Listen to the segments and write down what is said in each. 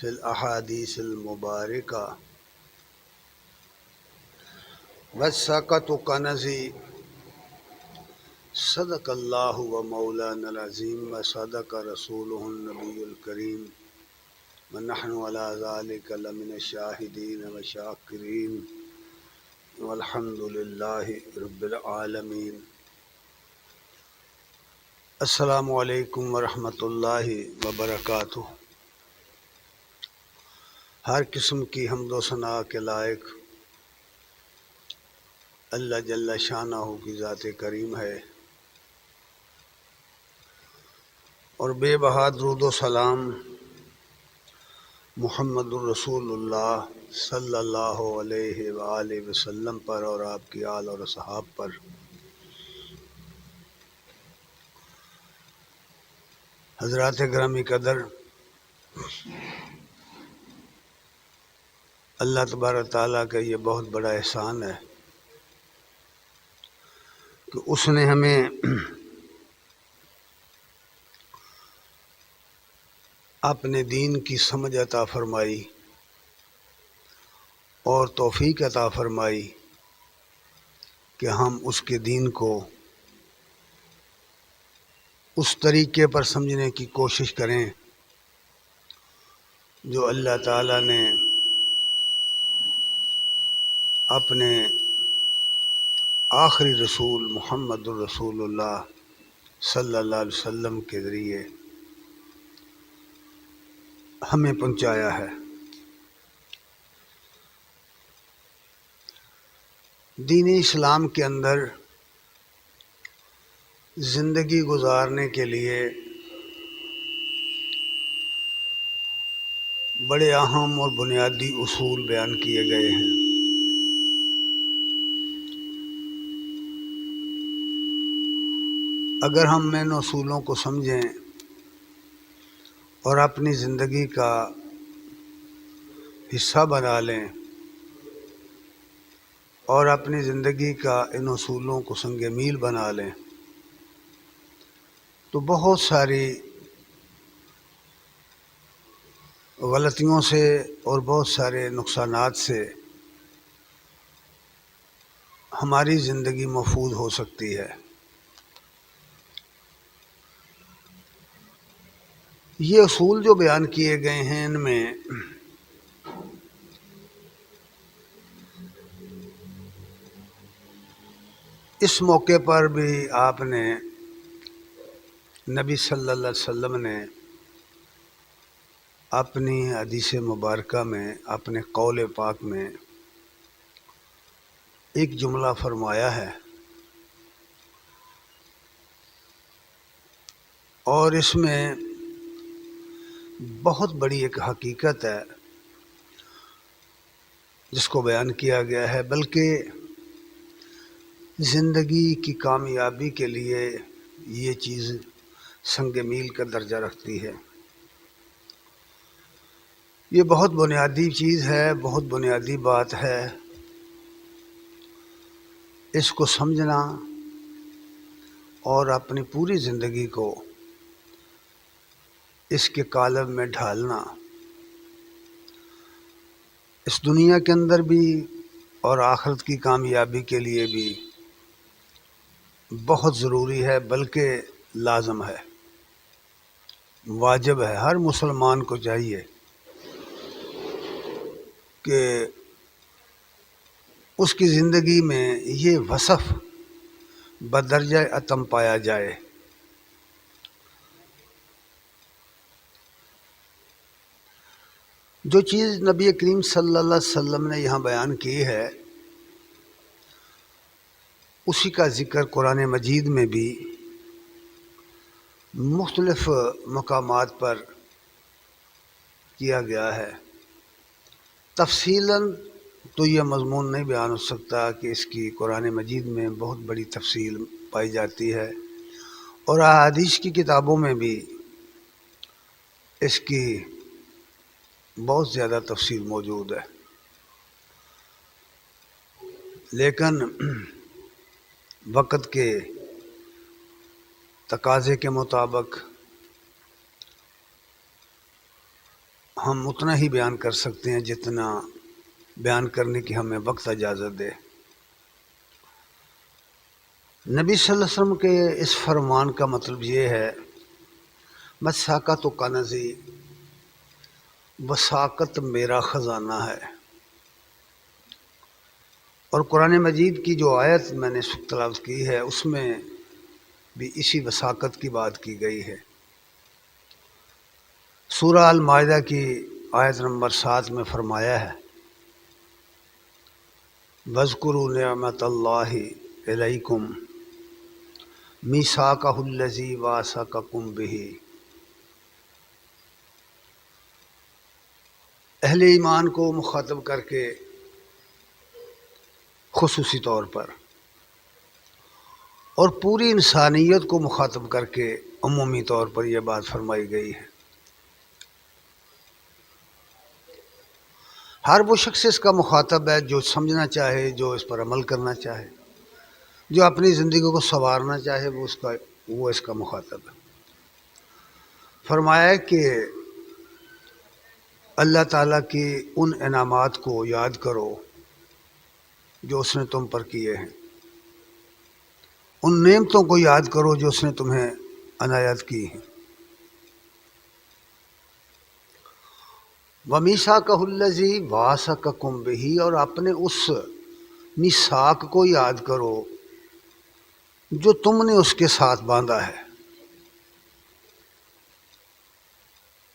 فی الاحادیث المبارکہ والساقۃ کنزی صدق اللہ و مولانا العظیم و صدق رسولہ النبی الکریم ونحن علی ذلک لمن الشاہدین والشاکرین والحمد للہ رب العالمین۔ السلام علیکم ورحمۃ اللہ وبرکاتہ۔ ہر قسم کی حمد و ثناء کے لائق اللہ جل شانہ کی ذات کریم ہے، اور بے بہا درود و سلام محمد الرسول اللہ صلی اللہ علیہ وآلہ وسلم پر اور آپ کی آل اور اصحاب پر۔ حضرات گرامی قدر، اللہ تبارک تعالیٰ کا یہ بہت بڑا احسان ہے کہ اس نے ہمیں اپنے دین کی سمجھ عطا فرمائی اور توفیق عطا فرمائی کہ ہم اس کے دین کو اس طریقے پر سمجھنے کی کوشش کریں جو اللہ تعالیٰ نے اپنے آخری رسول محمد الرسول اللہ صلی اللہ علیہ وسلم کے ذریعے ہمیں پہنچایا ہے۔ دین اسلام کے اندر زندگی گزارنے کے لیے بڑے اہم اور بنیادی اصول بیان کیے گئے ہیں۔ اگر ہم ان اصولوں کو سمجھیں اور اپنی زندگی کا حصہ بنا لیں اور اپنی زندگی کا ان اصولوں کو سنگ میل بنا لیں تو بہت ساری غلطیوں سے اور بہت سارے نقصانات سے ہماری زندگی محفوظ ہو سکتی ہے۔ یہ اصول جو بیان کیے گئے ہیں ان میں اس موقع پر بھی آپ نے نبی صلی اللہ علیہ وسلم نے اپنی حدیث مبارکہ میں اپنے قول پاک میں ایک جملہ فرمایا ہے، اور اس میں بہت بڑی ایک حقیقت ہے جس کو بیان کیا گیا ہے، بلکہ زندگی کی کامیابی کے لیے یہ چیز سنگ میل کا درجہ رکھتی ہے۔ یہ بہت بنیادی چیز ہے، بہت بنیادی بات ہے۔ اس کو سمجھنا اور اپنی پوری زندگی کو اس کے قالب میں ڈھالنا اس دنیا کے اندر بھی اور آخرت کی کامیابی کے لیے بھی بہت ضروری ہے، بلکہ لازم ہے، واجب ہے۔ ہر مسلمان کو چاہیے کہ اس کی زندگی میں یہ وصف بدرجہ اتم پایا جائے۔ جو چیز نبی کریم صلی اللہ علیہ وسلم نے یہاں بیان کی ہے اسی کا ذکر قرآن مجید میں بھی مختلف مقامات پر کیا گیا ہے۔ تفصیلاً تو یہ مضمون نہیں بیان ہو سکتا کہ اس کی قرآن مجید میں بہت بڑی تفصیل پائی جاتی ہے، اور احادیث کی کتابوں میں بھی اس کی بہت زیادہ تفصیل موجود ہے، لیکن وقت کے تقاضے کے مطابق ہم اتنا ہی بیان کر سکتے ہیں جتنا بیان کرنے کی ہمیں وقت اجازت دے۔ نبی صلی اللہ علیہ وسلم کے اس فرمان کا مطلب یہ ہے، مساکت و کنزی، وساکت میرا خزانہ ہے۔ اور قرآن مجید کی جو آیت میں نے تلاوت کی ہے اس میں بھی اسی وساکت کی بات کی گئی ہے۔ سورہ المائدہ کی آیت نمبر 7 میں فرمایا ہے، وَاذْكُرُوا نِعْمَتَ اللَّهِ عَلَيْكُمْ مِيثَاقَهُ الَّذِي وَاثَقَكُم بِهِ۔ اہل ایمان کو مخاطب کر کے خصوصی طور پر اور پوری انسانیت کو مخاطب کر کے عمومی طور پر یہ بات فرمائی گئی ہے۔ ہر وہ شخص اس کا مخاطب ہے جو سمجھنا چاہے، جو اس پر عمل کرنا چاہے، جو اپنی زندگی کو سنوارنا چاہے، وہ اس کا مخاطب ہے۔ فرمایا ہے کہ اللہ تعالیٰ کی ان انعامات کو یاد کرو جو اس نے تم پر کیے ہیں، ان نعمتوں کو یاد کرو جو اس نے تمہیں عنایت کی ہیں۔ وَمِيثَاقَهُ الَّذِي وَاثَقَكُم بِهِ، اور اپنے اس میثاق کو یاد کرو جو تم نے اس کے ساتھ باندھا ہے،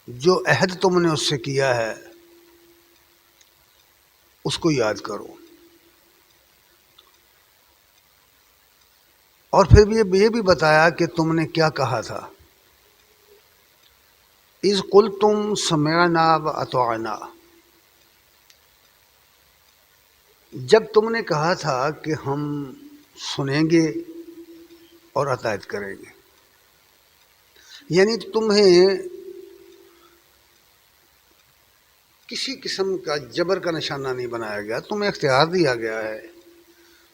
جو عہد تم نے اس سے کیا ہے اس کو یاد کرو۔ اور پھر یہ بھی بتایا کہ تم نے کیا کہا تھا، اِذْ قُلْتُمْ سَمِعْنَا وَأَطَعْنَا، جب تم نے کہا تھا کہ ہم سنیں گے اور اطاعت کریں گے، یعنی تمہیں کسی قسم کا جبر کا نشانہ نہیں بنایا گیا، تمہیں اختیار دیا گیا ہے،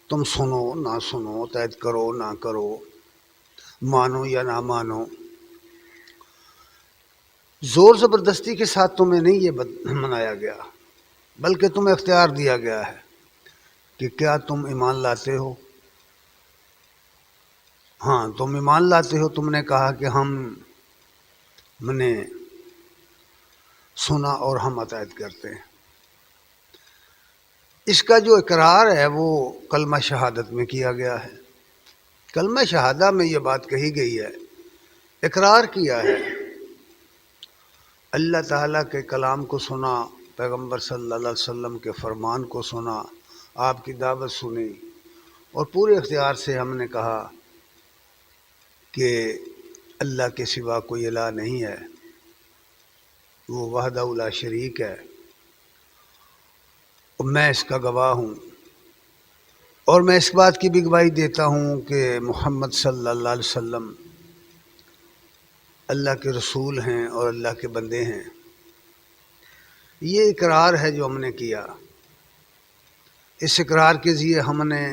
تم سنو نہ سنو، اطاعت کرو نہ کرو، مانو یا نہ مانو۔ زور زبردستی کے ساتھ تمہیں نہیں یہ منایا گیا، بلکہ تمہیں اختیار دیا گیا ہے کہ کیا تم ایمان لاتے ہو؟ ہاں تم ایمان لاتے ہو، تم نے کہا کہ ہم نے سنا اور ہم اطاعت کرتے ہیں۔ اس کا جو اقرار ہے وہ کلمہ شہادت میں کیا گیا ہے۔ کلمہ شہادہ میں یہ بات کہی گئی ہے، اقرار کیا ہے، اللہ تعالیٰ کے کلام کو سنا، پیغمبر صلی اللہ علیہ وسلم کے فرمان کو سنا، آپ کی دعوت سنی، اور پورے اختیار سے ہم نے کہا کہ اللہ کے سوا کوئی الہ نہیں ہے، وہ وحدہ لا شریک ہے، اور میں اس کا گواہ ہوں، اور میں اس بات کی بھی گواہی دیتا ہوں کہ محمد صلی اللہ علیہ وسلم اللہ کے رسول ہیں اور اللہ کے بندے ہیں۔ یہ اقرار ہے جو ہم نے کیا، اس اقرار کے ذریعے ہم نے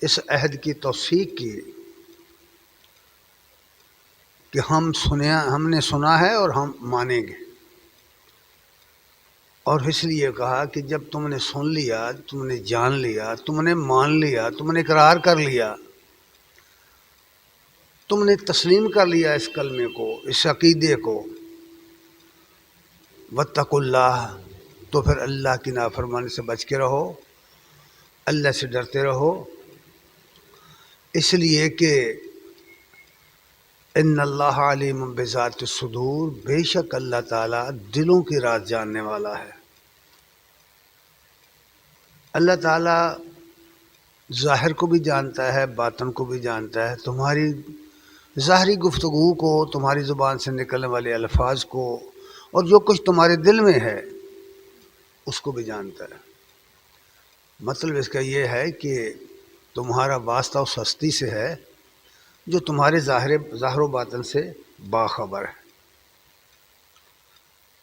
اس عہد کی توثیق کی کہ ہم نے سنا ہے اور ہم مانیں گے۔ اور اس لیے کہا کہ جب تم نے سن لیا، تم نے جان لیا، تم نے مان لیا، تم نے اقرار کر لیا، تم نے تسلیم کر لیا اس کلمے کو، اس عقیدے کو، واتقوا اللہ، تو پھر اللہ کی نافرمانی سے بچ کے رہو، اللہ سے ڈرتے رہو، اس لیے کہ ان اللہ علیم بذات الصدور، بے شک اللہ تعالیٰ دلوں کی راز جاننے والا ہے۔ اللہ تعالیٰ ظاہر کو بھی جانتا ہے، باطن کو بھی جانتا ہے، تمہاری ظاہری گفتگو کو، تمہاری زبان سے نکلنے والے الفاظ کو، اور جو کچھ تمہارے دل میں ہے اس کو بھی جانتا ہے۔ مطلب اس کا یہ ہے کہ تمہارا واسطہ اس ہستی سے ہے جو تمہارے ظاہر و باطن سے باخبر ہے۔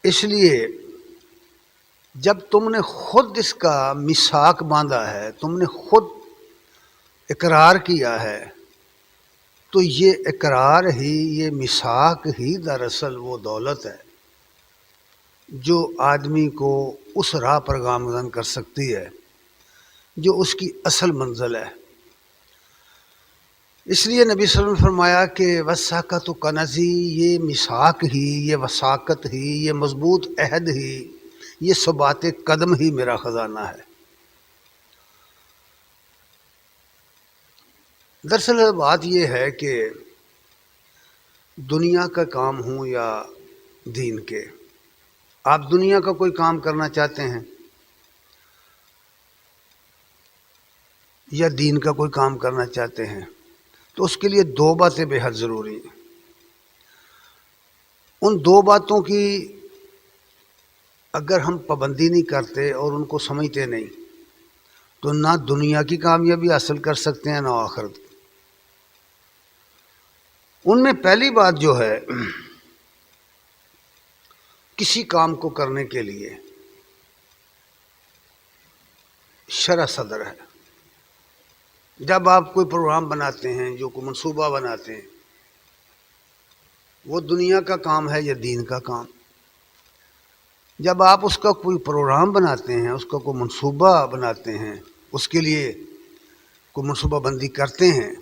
اس لیے جب تم نے خود اس کا میثاق باندھا ہے، تم نے خود اقرار کیا ہے، تو یہ اقرار ہی، یہ میثاق ہی دراصل وہ دولت ہے جو آدمی کو اس راہ پر گامزن کر سکتی ہے جو اس کی اصل منزل ہے۔ اس لیے نبی صلی اللہ علیہ وسلم نے فرمایا کہ وثاقت کنزی، یہ میثاق ہی، یہ وثاقت ہی، یہ مضبوط عہد ہی، یہ ثبات قدم ہی میرا خزانہ ہے۔ دراصل بات یہ ہے کہ دنیا کا کام ہوں یا دین کے، آپ دنیا کا کوئی کام کرنا چاہتے ہیں یا دین کا کوئی کام کرنا چاہتے ہیں تو اس کے لیے دو باتیں بے حد ضروری ہیں۔ ان دو باتوں کی اگر ہم پابندی نہیں کرتے اور ان کو سمجھتے نہیں تو نہ دنیا کی کامیابی حاصل کر سکتے ہیں نہ آخرت۔ ان میں پہلی بات جو ہے، کسی کام کو کرنے کے لیے شرح صدر ہے۔ جب آپ کوئی پروگرام بناتے ہیں، جو کوئی منصوبہ بناتے ہیں، وہ دنیا کا کام ہے یا دین کا کام؟ جب آپ اس کا کوئی پروگرام بناتے ہیں، اس کا کوئی منصوبہ بناتے ہیں، اس کے لیے کوئی منصوبہ بندی کرتے ہیں،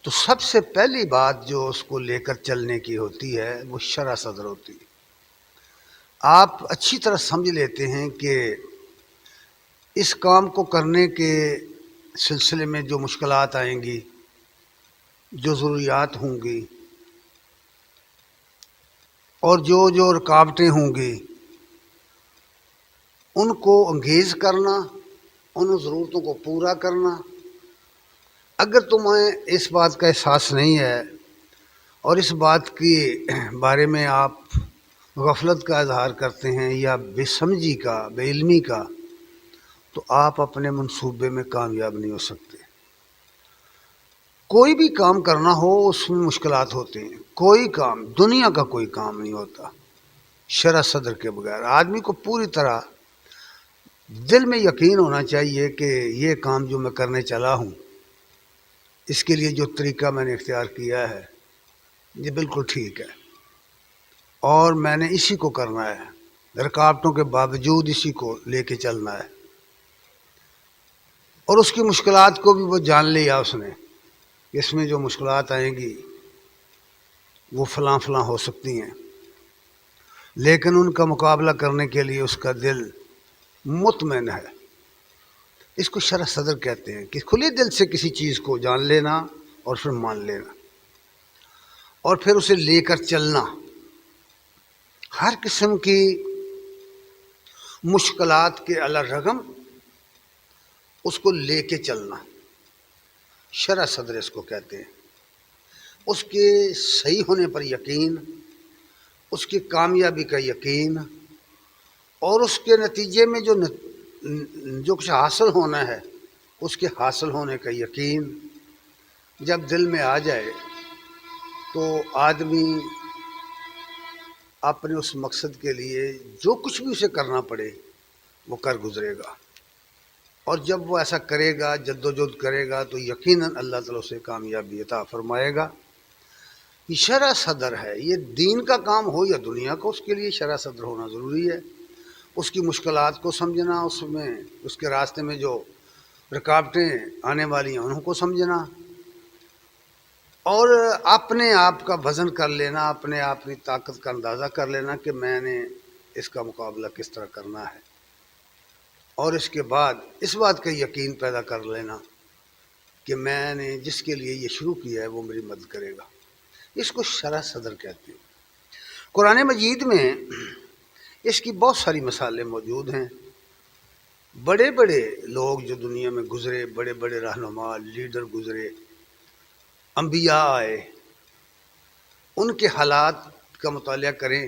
تو سب سے پہلی بات جو اس کو لے کر چلنے کی ہوتی ہے وہ شرح صدر ہوتی ہے۔ آپ اچھی طرح سمجھ لیتے ہیں کہ اس کام کو کرنے کے سلسلے میں جو مشکلات آئیں گی، جو ضروریات ہوں گی اور جو رکاوٹیں ہوں گی، ان کو انگیز کرنا، ان ضرورتوں کو پورا کرنا۔ اگر تمہیں اس بات کا احساس نہیں ہے اور اس بات کے بارے میں آپ غفلت کا اظہار کرتے ہیں یا بے سمجھی کا، بے علمی کا، تو آپ اپنے منصوبے میں کامیاب نہیں ہو سکتے۔ کوئی بھی کام کرنا ہو اس میں مشکلات ہوتے ہیں، کوئی کام، دنیا کا کوئی کام نہیں ہوتا شرح صدر کے بغیر۔ آدمی کو پوری طرح دل میں یقین ہونا چاہیے کہ یہ کام جو میں کرنے چلا ہوں، اس کے لیے جو طریقہ میں نے اختیار کیا ہے یہ بالکل ٹھیک ہے اور میں نے اسی کو کرنا ہے، رکاوٹوں کے باوجود اسی کو لے کے چلنا ہے۔ اور اس کی مشکلات کو بھی وہ جان لیا اس نے، اس میں جو مشکلات آئیں گی وہ فلاں فلاں ہو سکتی ہیں، لیکن ان کا مقابلہ کرنے کے لیے اس کا دل مطمئن ہے۔ اس کو شرح صدر کہتے ہیں کہ کھلے دل سے کسی چیز کو جان لینا اور پھر مان لینا اور پھر اسے لے کر چلنا۔ ہر قسم کی مشکلات کے الرغم اس کو لے کے چلنا، شرح صدر اس کو کہتے ہیں۔ اس کے صحیح ہونے پر یقین، اس کی کامیابی کا یقین اور اس کے نتیجے میں جو کچھ حاصل ہونا ہے اس کے حاصل ہونے کا یقین جب دل میں آ جائے تو آدمی اپنے اس مقصد کے لیے جو کچھ بھی اسے کرنا پڑے وہ کر گزرے گا، اور جب وہ ایسا کرے گا، جدوجہد کرے گا، تو یقیناً اللہ تعالیٰ اسے کامیابی عطا فرمائے گا۔ یہ شرح صدر ہے، یہ دین کا کام ہو یا دنیا کا، اس کے لیے شرح صدر ہونا ضروری ہے۔ اس کی مشکلات کو سمجھنا، اس میں اس کے راستے میں جو رکاوٹیں آنے والی ہیں انہوں کو سمجھنا اور اپنے آپ کا وزن کر لینا، اپنے آپ کی طاقت کا اندازہ کر لینا کہ میں نے اس کا مقابلہ کس طرح کرنا ہے، اور اس کے بعد اس بات کا یقین پیدا کر لینا کہ میں نے جس کے لیے یہ شروع کیا ہے وہ میری مدد کرے گا۔ اس کو شرح صدر کہتے ہیں۔ قرآن مجید میں اس کی بہت ساری مثالیں موجود ہیں۔ بڑے بڑے لوگ جو دنیا میں گزرے، بڑے بڑے رہنما، لیڈر گزرے، انبیاء آئے، ان کے حالات کا مطالعہ کریں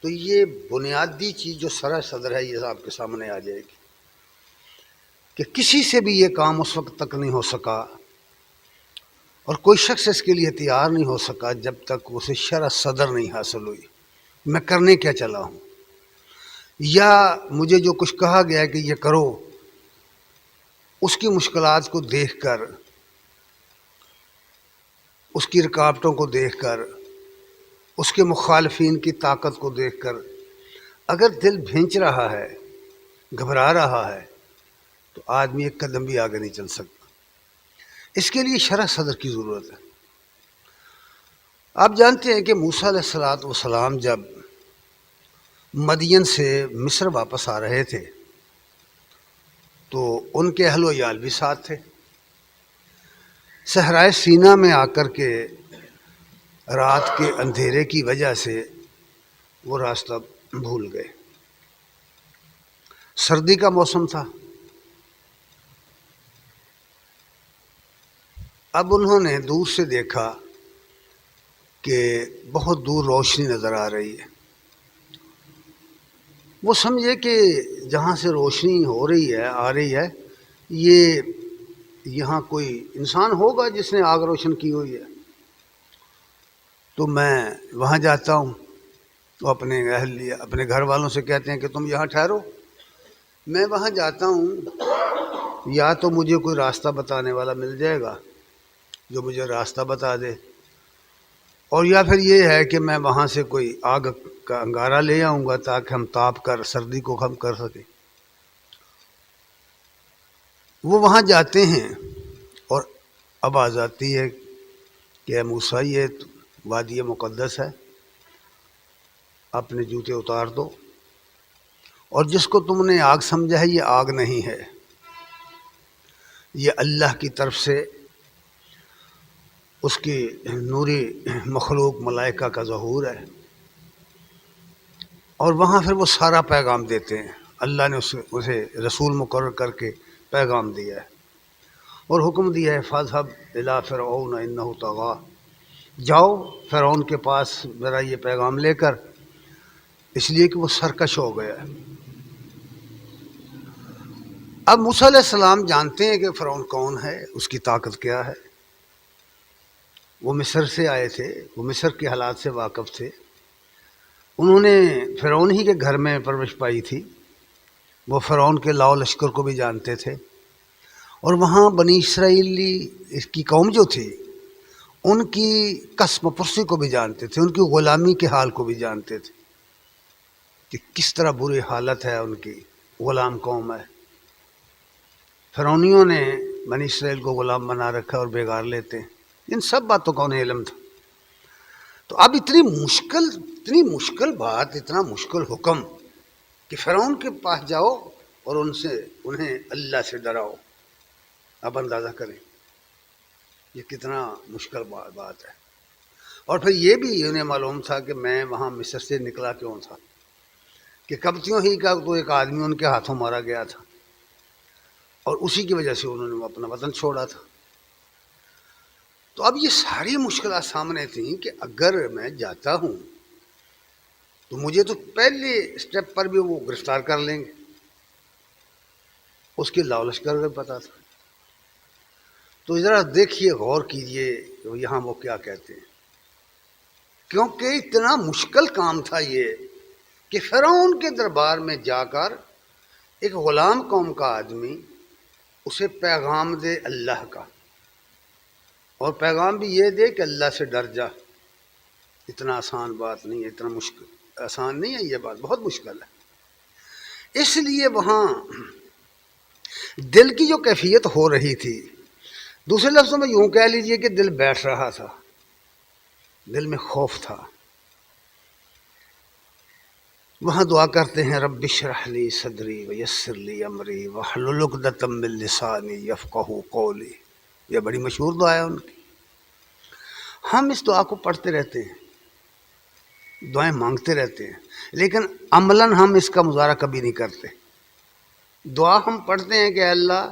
تو یہ بنیادی چیز جو شرح صدر ہے یہ آپ کے سامنے آ جائے گی کہ کسی سے بھی یہ کام اس وقت تک نہیں ہو سکا اور کوئی شخص اس کے لیے تیار نہیں ہو سکا جب تک اسے شرح صدر نہیں حاصل ہوئی۔ میں کرنے کیا چلا ہوں، یا مجھے جو کچھ کہا گیا کہ یہ کرو، اس کی مشکلات کو دیکھ کر، اس کی رکاوٹوں کو دیکھ کر اس کے مخالفین کی طاقت کو دیکھ کر اگر دل بھینچ رہا ہے، گھبرا رہا ہے، تو آدمی ایک قدم بھی آگے نہیں چل سکتا۔ اس کے لیے شرح صدر کی ضرورت ہے۔ آپ جانتے ہیں کہ موسیٰ علیہ السلام جب مدین سے مصر واپس آ رہے تھے تو ان کے اہل و عیال بھی ساتھ تھے۔ صحرائے سینا میں آ کر کے رات کے اندھیرے کی وجہ سے وہ راستہ بھول گئے۔ سردی کا موسم تھا۔ اب انہوں نے دور سے دیکھا کہ بہت دور روشنی نظر آ رہی ہے۔ وہ سمجھے کہ جہاں سے روشنی ہو رہی ہے، آ رہی ہے، یہ یہاں کوئی انسان ہوگا جس نے آگ روشن کی ہوئی ہے، تو میں وہاں جاتا ہوں۔ تو اپنے گھر والوں سے کہتے ہیں کہ تم یہاں ٹھہرو، میں وہاں جاتا ہوں، یا تو مجھے کوئی راستہ بتانے والا مل جائے گا جو مجھے راستہ بتا دے، اور یا پھر یہ ہے کہ میں وہاں سے کوئی آگ کا انگارہ لے آؤں گا تاکہ ہم تاپ کر سردی کو کم کر سکیں۔ وہ وہاں جاتے ہیں اور آواز آتی ہے کہ اے موسیٰ، یہ وادی مقدس ہے، اپنے جوتے اتار دو، اور جس کو تم نے آگ سمجھا ہے یہ آگ نہیں ہے، یہ اللہ کی طرف سے اس کی نوری مخلوق ملائکہ کا ظہور ہے۔ اور وہاں پھر وہ سارا پیغام دیتے ہیں۔ اللہ نے اسے رسول مقرر کر کے پیغام دیا ہے اور حکم دیا ہے فاذهب الی فرعون انہ طغی، جاؤ فرعون کے پاس ذرا یہ پیغام لے کر، اس لیے کہ وہ سرکش ہو گیا ہے۔ اب موسیٰ علیہ السلام جانتے ہیں کہ فرعون کون ہے، اس کی طاقت کیا ہے۔ وہ مصر سے آئے تھے، وہ مصر کے حالات سے واقف تھے، انہوں نے فرعون ہی کے گھر میں پرورش پائی تھی، وہ فرعون کے لاؤ لشکر کو بھی جانتے تھے، اور وہاں بنی اسرائیلی اس کی قوم جو تھی ان کی قسم پرسی کو بھی جانتے تھے، ان کی غلامی کے حال کو بھی جانتے تھے کہ کس طرح بری حالت ہے، ان کی غلام قوم ہے۔ فرعونیوں نے بنی اسرائیل کو غلام بنا رکھا اور بیگار لیتے ہیں، ان سب باتوں کا انہیں علم تھا۔ تو اب اتنی مشکل بات، اتنا مشکل حکم کہ فرعون کے پاس جاؤ اور انہیں اللہ سے ڈراؤ، اب اندازہ کریں یہ کتنا مشکل بات ہے۔ اور پھر یہ بھی انہیں معلوم تھا کہ میں وہاں مصر سے نکلا کیوں تھا، کہ قبطیوں ہی کا تو ایک آدمی ان کے ہاتھوں مارا گیا تھا، اور اسی کی وجہ سے انہوں نے اپنا وطن چھوڑا تھا۔ تو اب یہ ساری مشکلات سامنے تھیں کہ اگر میں جاتا ہوں تو مجھے تو پہلے اسٹیپ پر بھی وہ گرفتار کر لیں گے، اس کے لاؤ لشکر کا پتہ تھا۔ تو ذرا دیکھیے، غور کیجئے یہاں وہ کیا کہتے ہیں، کیونکہ اتنا مشکل کام تھا یہ کہ فرعون کے دربار میں جا کر ایک غلام قوم کا آدمی اسے پیغام دے اللہ کا، اور پیغام بھی یہ دے کہ اللہ سے ڈر جا۔ اتنا آسان بات نہیں ہے، اتنا آسان نہیں ہے، یہ بات بہت مشکل ہے۔ اس لیے وہاں دل کی جو کیفیت ہو رہی تھی، دوسرے لفظوں میں یوں کہہ لیجئے کہ دل بیٹھ رہا تھا، دل میں خوف تھا۔ وہاں دعا کرتے ہیں رب اشرح لی صدری ویسر لی امری واحلل عقدۃ من لسانی یفقہوا قولی، یہ بڑی مشہور دعا ہے ان کی۔ ہم اس دعا کو پڑھتے رہتے ہیں، دعائیں مانگتے رہتے ہیں، لیکن عملاً ہم اس کا مظاہرہ کبھی نہیں کرتے۔ دعا ہم پڑھتے ہیں کہ اے اللہ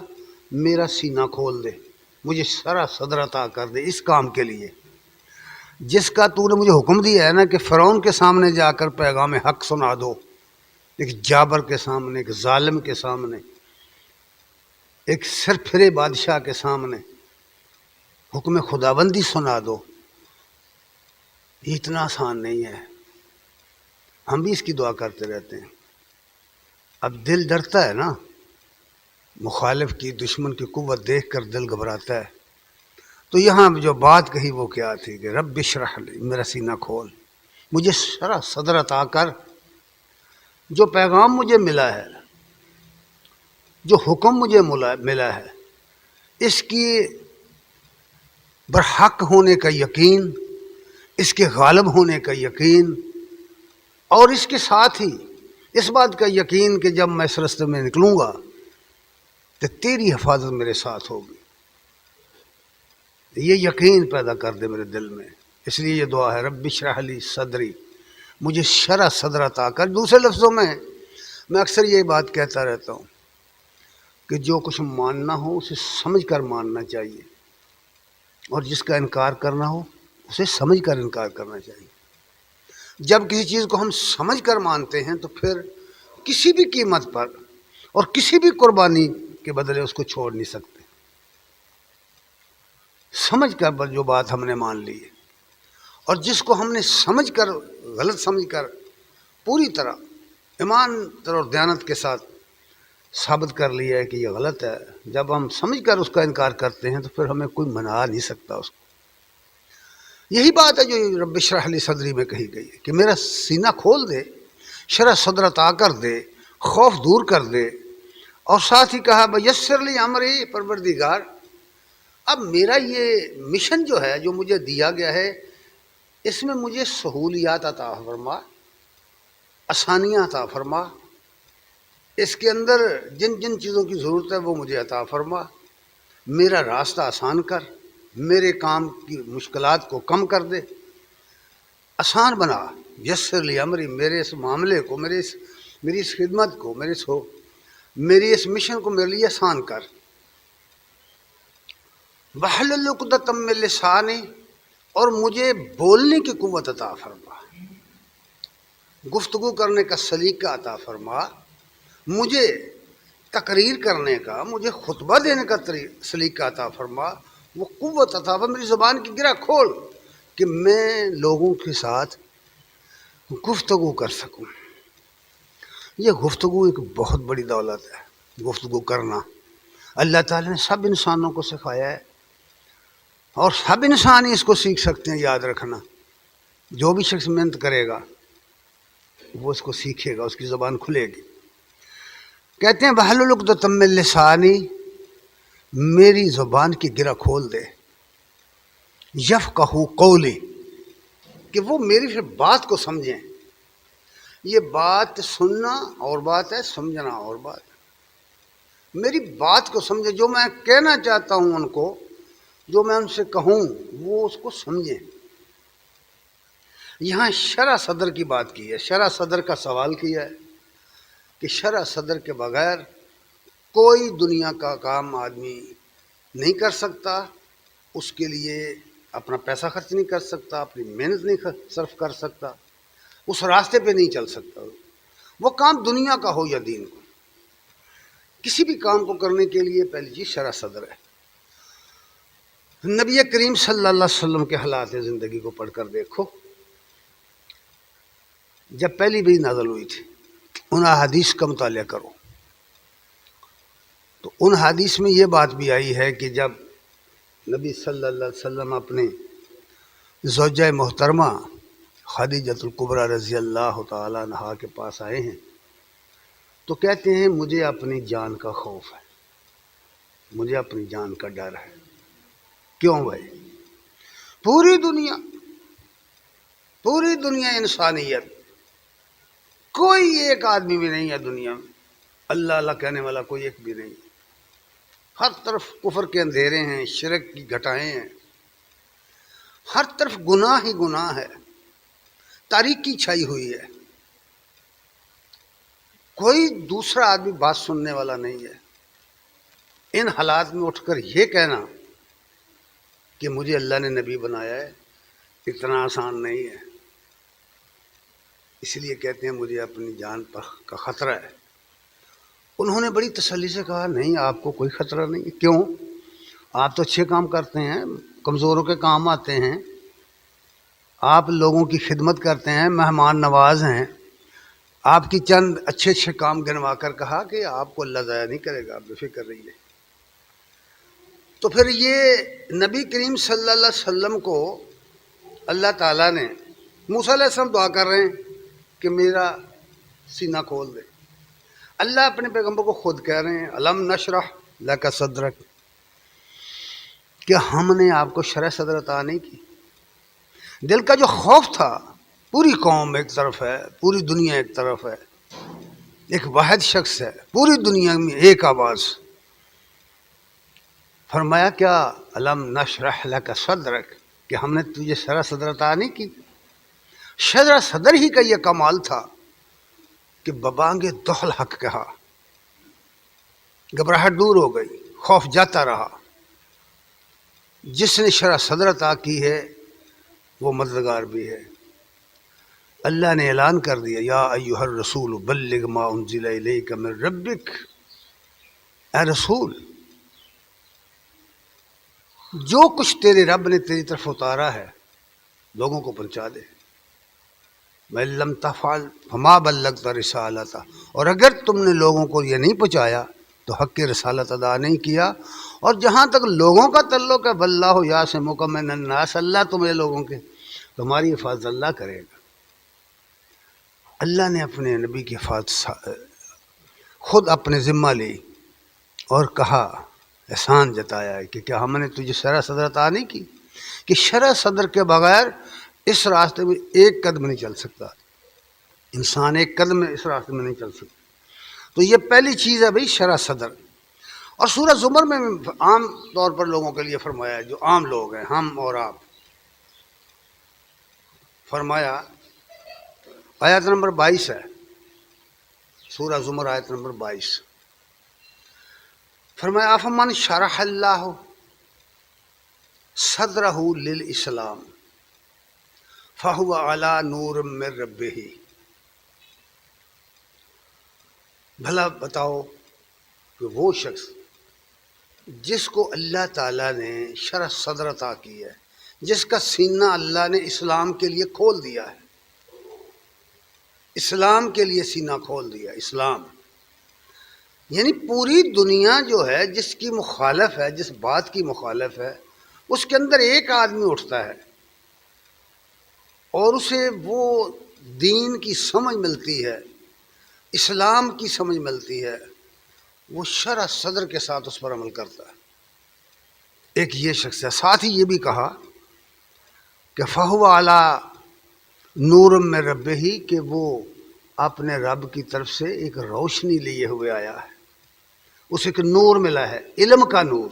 میرا سینہ کھول دے، مجھے سرا صدر عطا کر دے اس کام کے لیے جس کا تو نے مجھے حکم دیا ہے نا، کہ فرعون کے سامنے جا کر پیغام حق سنا دو، ایک جابر کے سامنے، ایک ظالم کے سامنے، ایک سر پھرے بادشاہ کے سامنے حکم خداوندی سنا دو۔ یہ اتنا آسان نہیں ہے، ہم بھی اس کی دعا کرتے رہتے ہیں۔ اب دل ڈرتا ہے نا، مخالف کی، دشمن کی قوت دیکھ کر دل گھبراتا ہے۔ تو یہاں جو بات کہی وہ کیا تھی کہ رب اشرح لی، میرا سینہ کھول، مجھے شرح صدر عطا کر، جو پیغام مجھے ملا ہے، جو حکم مجھے ملا ہے، اس کی برحق ہونے کا یقین، اس کے غالب ہونے کا یقین، اور اس کے ساتھ ہی اس بات کا یقین کہ جب میں اس راستے میں نکلوں گا تو تیری حفاظت میرے ساتھ ہوگی، یہ یقین پیدا کر دے میرے دل میں۔ اس لیے یہ دعا ہے، رب اشرح لی صدری، مجھے شرح صدر عطا کر۔ دوسرے لفظوں میں اکثر یہ بات کہتا رہتا ہوں کہ جو کچھ ماننا ہو اسے سمجھ کر ماننا چاہیے، اور جس کا انکار کرنا ہو اسے سمجھ کر انکار کرنا چاہیے۔ جب کسی چیز کو ہم سمجھ کر مانتے ہیں تو پھر کسی بھی قیمت پر اور کسی بھی قربانی کے بدلے اس کو چھوڑ نہیں سکتے۔ سمجھ کر جو بات ہم نے مان لی ہے، اور جس کو ہم نے سمجھ کر، غلط سمجھ کر، پوری طرح ایمان اور دیانت کے ساتھ ثابت کر لیا ہے کہ یہ غلط ہے، جب ہم سمجھ کر اس کا انکار کرتے ہیں تو پھر ہمیں کوئی منا نہیں سکتا اس کو۔ یہی بات ہے جو رب اشرح لی صدری میں کہی گئی ہے کہ میرا سینہ کھول دے، شرح صدر عطا کر دے، خوف دور کر دے، اور ساتھ ہی کہا بیسر لی امری، پروردگار اب میرا یہ مشن جو ہے، جو مجھے دیا گیا ہے، اس میں مجھے سہولیات عطا فرما، آسانیاں عطا فرما، اس کے اندر جن جن چیزوں کی ضرورت ہے وہ مجھے عطا فرما، میرا راستہ آسان کر، میرے کام کی مشکلات کو کم کر دے، آسان بنا، یسر لی امری، میرے اس معاملے کو، میری اس خدمت کو، میری اس مشن کو میرے لیے آسان کر۔ واحلل عقدۃ من لسانی، اور مجھے بولنے کی قوت عطا فرما، گفتگو کرنے کا سلیقہ عطا فرما، مجھے تقریر کرنے کا، مجھے خطبہ دینے کا سلیقہ عطا فرما، وہ قوت عطا فرما، میری زبان کی گرہ کھول کہ میں لوگوں کے ساتھ گفتگو کر سکوں۔ یہ گفتگو ایک بہت بڑی دولت ہے، گفتگو کرنا اللہ تعالیٰ نے سب انسانوں کو سکھایا ہے، اور سب انسان ہی اس کو سیکھ سکتے ہیں۔ یاد رکھنا، جو بھی شخص محنت کرے گا وہ اس کو سیکھے گا، اس کی زبان کھلے گی۔ کہتے ہیں واحلل عقدۃ من لسانی، میری زبان کی گرہ کھول دے، یفقہوا قولی، کہ وہ میری بات کو سمجھیں۔ یہ بات سننا اور بات ہے، سمجھنا اور بات ہے۔ میری بات کو سمجھے، جو میں کہنا چاہتا ہوں ان کو، جو میں ان سے کہوں وہ اس کو سمجھیں۔ یہاں شرح صدر کی بات کی ہے، شرح صدر کا سوال کیا ہے کہ شرح صدر کے بغیر کوئی دنیا کا کام آدمی نہیں کر سکتا، اس کے لیے اپنا پیسہ خرچ نہیں کر سکتا، اپنی محنت نہیں صرف کر سکتا، اس راستے پہ نہیں چل سکتا، وہ کام دنیا کا ہو یا دین کو۔ کسی بھی کام کو کرنے کے لیے پہلی چیز شرح صدر ہے۔ نبی کریم صلی اللہ علیہ وسلم کے حالات زندگی کو پڑھ کر دیکھو، جب پہلی بھی نازل ہوئی تھی، ان احادیث کا مطالعہ کرو تو ان حدیث میں یہ بات بھی آئی ہے کہ جب نبی صلی اللہ علیہ وسلم اپنے زوجہ محترمہ خدیجۃ الکبریٰ رضی اللہ تعالیٰ عنہا کے پاس آئے ہیں تو کہتے ہیں مجھے اپنی جان کا خوف ہے، مجھے اپنی جان کا ڈر ہے۔ کیوں بھائی؟ پوری دنیا انسانیت، کوئی ایک آدمی بھی نہیں ہے دنیا میں اللہ اللہ کہنے والا، کوئی ایک بھی نہیں۔ ہر طرف کفر کے اندھیرے ہیں، شرک کی گھٹائیں ہیں، ہر طرف گناہ ہی گناہ ہے، تاریکی چھائی ہوئی ہے، کوئی دوسرا آدمی بات سننے والا نہیں ہے۔ ان حالات میں اٹھ کر یہ کہنا کہ مجھے اللہ نے نبی بنایا ہے، اتنا آسان نہیں ہے۔ اس لیے کہتے ہیں مجھے اپنی جان پر کا خطرہ ہے۔ انہوں نے بڑی تسلی سے کہا نہیں، آپ کو کوئی خطرہ نہیں۔ کیوں؟ آپ تو اچھے کام کرتے ہیں، کمزوروں کے کام آتے ہیں، آپ لوگوں کی خدمت کرتے ہیں، مہمان نواز ہیں۔ آپ کی چند اچھے کام گنوا کر کہا کہ آپ کو اللہ ضائع نہیں کرے گا، آپ بے فکر رہیے۔ تو پھر یہ نبی کریم صلی اللہ علیہ وسلم کو اللہ تعالیٰ نے موسیٰ علیہ السلام دعا کر رہے ہیں کہ میرا سینہ کھول دے. اللہ اپنے پیغمبر کو خود کہہ رہے ہیں الم نشرح لک صدرک، کہ ہم نے آپ کو شرح صدر عطا نہیں کی. دل کا جو خوف تھا، پوری قوم ایک طرف ہے، پوری دنیا ایک طرف ہے، ایک واحد شخص ہے، پوری دنیا میں ایک آواز. فرمایا کیا الم نشرح لک صدرک، کہ ہم نے تجھے شرح صدر عطا نہیں کی. شرح صدر ہی کا یہ کمال تھا کہ ببانگ دخل حق کہا، گھبراہٹ دور ہو گئی، خوف جاتا رہا. جس نے شرح صدر عطا کی ہے وہ مددگار بھی ہے. اللہ نے اعلان کر دیا یا ایھا الرسول بلغ ما انزل الیک من ربک، اے رسول جو کچھ تیرے رب نے تیری طرف اتارا ہے لوگوں کو پہنچا دے. وَإِن لَّمْ تَفْعَلْ فَمَا بَلَّغْتَ رِسَالَتَهُ، اور اگر تم نے لوگوں کو یہ نہیں پہنچایا تو حق کی رسالت ادا نہیں کیا. اور جہاں تک لوگوں کا تعلق ہے وَاللَّهُ يَعْصِمُكَ مِنَ النَّاسِ، اللہ تمہیں لوگوں کے تمہاری حفاظت اللہ کرے گا. اللہ نے اپنے نبی کی حفاظت خود اپنے ذمہ لی اور کہا، احسان جتایا ہے کہ کیا ہم نے تجھے شرح صدر عطا نہیں کی، کہ شرح صدر کے بغیر اس راستے میں ایک قدم نہیں چل سکتا. انسان ایک قدم اس راستے میں نہیں چل سکتا. تو یہ پہلی چیز ہے بھائی شرح صدر. اور سورہ زمر میں عام طور پر لوگوں کے لیے فرمایا ہے، جو عام لوگ ہیں ہم اور آپ. فرمایا آیت نمبر 22 ہے، سورہ زمر آیت نمبر 22. فرمایا افمن شرح اللہ صدرہ للاسلام فہو علی نور من ربہ، بھلا بتاؤ کہ وہ شخص جس کو اللہ تعالیٰ نے شرح صدر عطا کی ہے، جس کا سینہ اللہ نے اسلام کے لیے کھول دیا ہے، اسلام کے لیے سینہ کھول دیا. اسلام یعنی پوری دنیا جو ہے جس کی مخالف ہے، جس بات کی مخالف ہے، اس کے اندر ایک آدمی اٹھتا ہے اور اسے وہ دین کی سمجھ ملتی ہے، اسلام کی سمجھ ملتی ہے، وہ شرح صدر کے ساتھ اس پر عمل کرتا ہے. ایک یہ شخص ہے. ساتھ ہی یہ بھی کہا کہ فہو علی نور من ربہ، کہ وہ اپنے رب کی طرف سے ایک روشنی لیے ہوئے آیا ہے، اسے ایک نور ملا ہے، علم کا نور،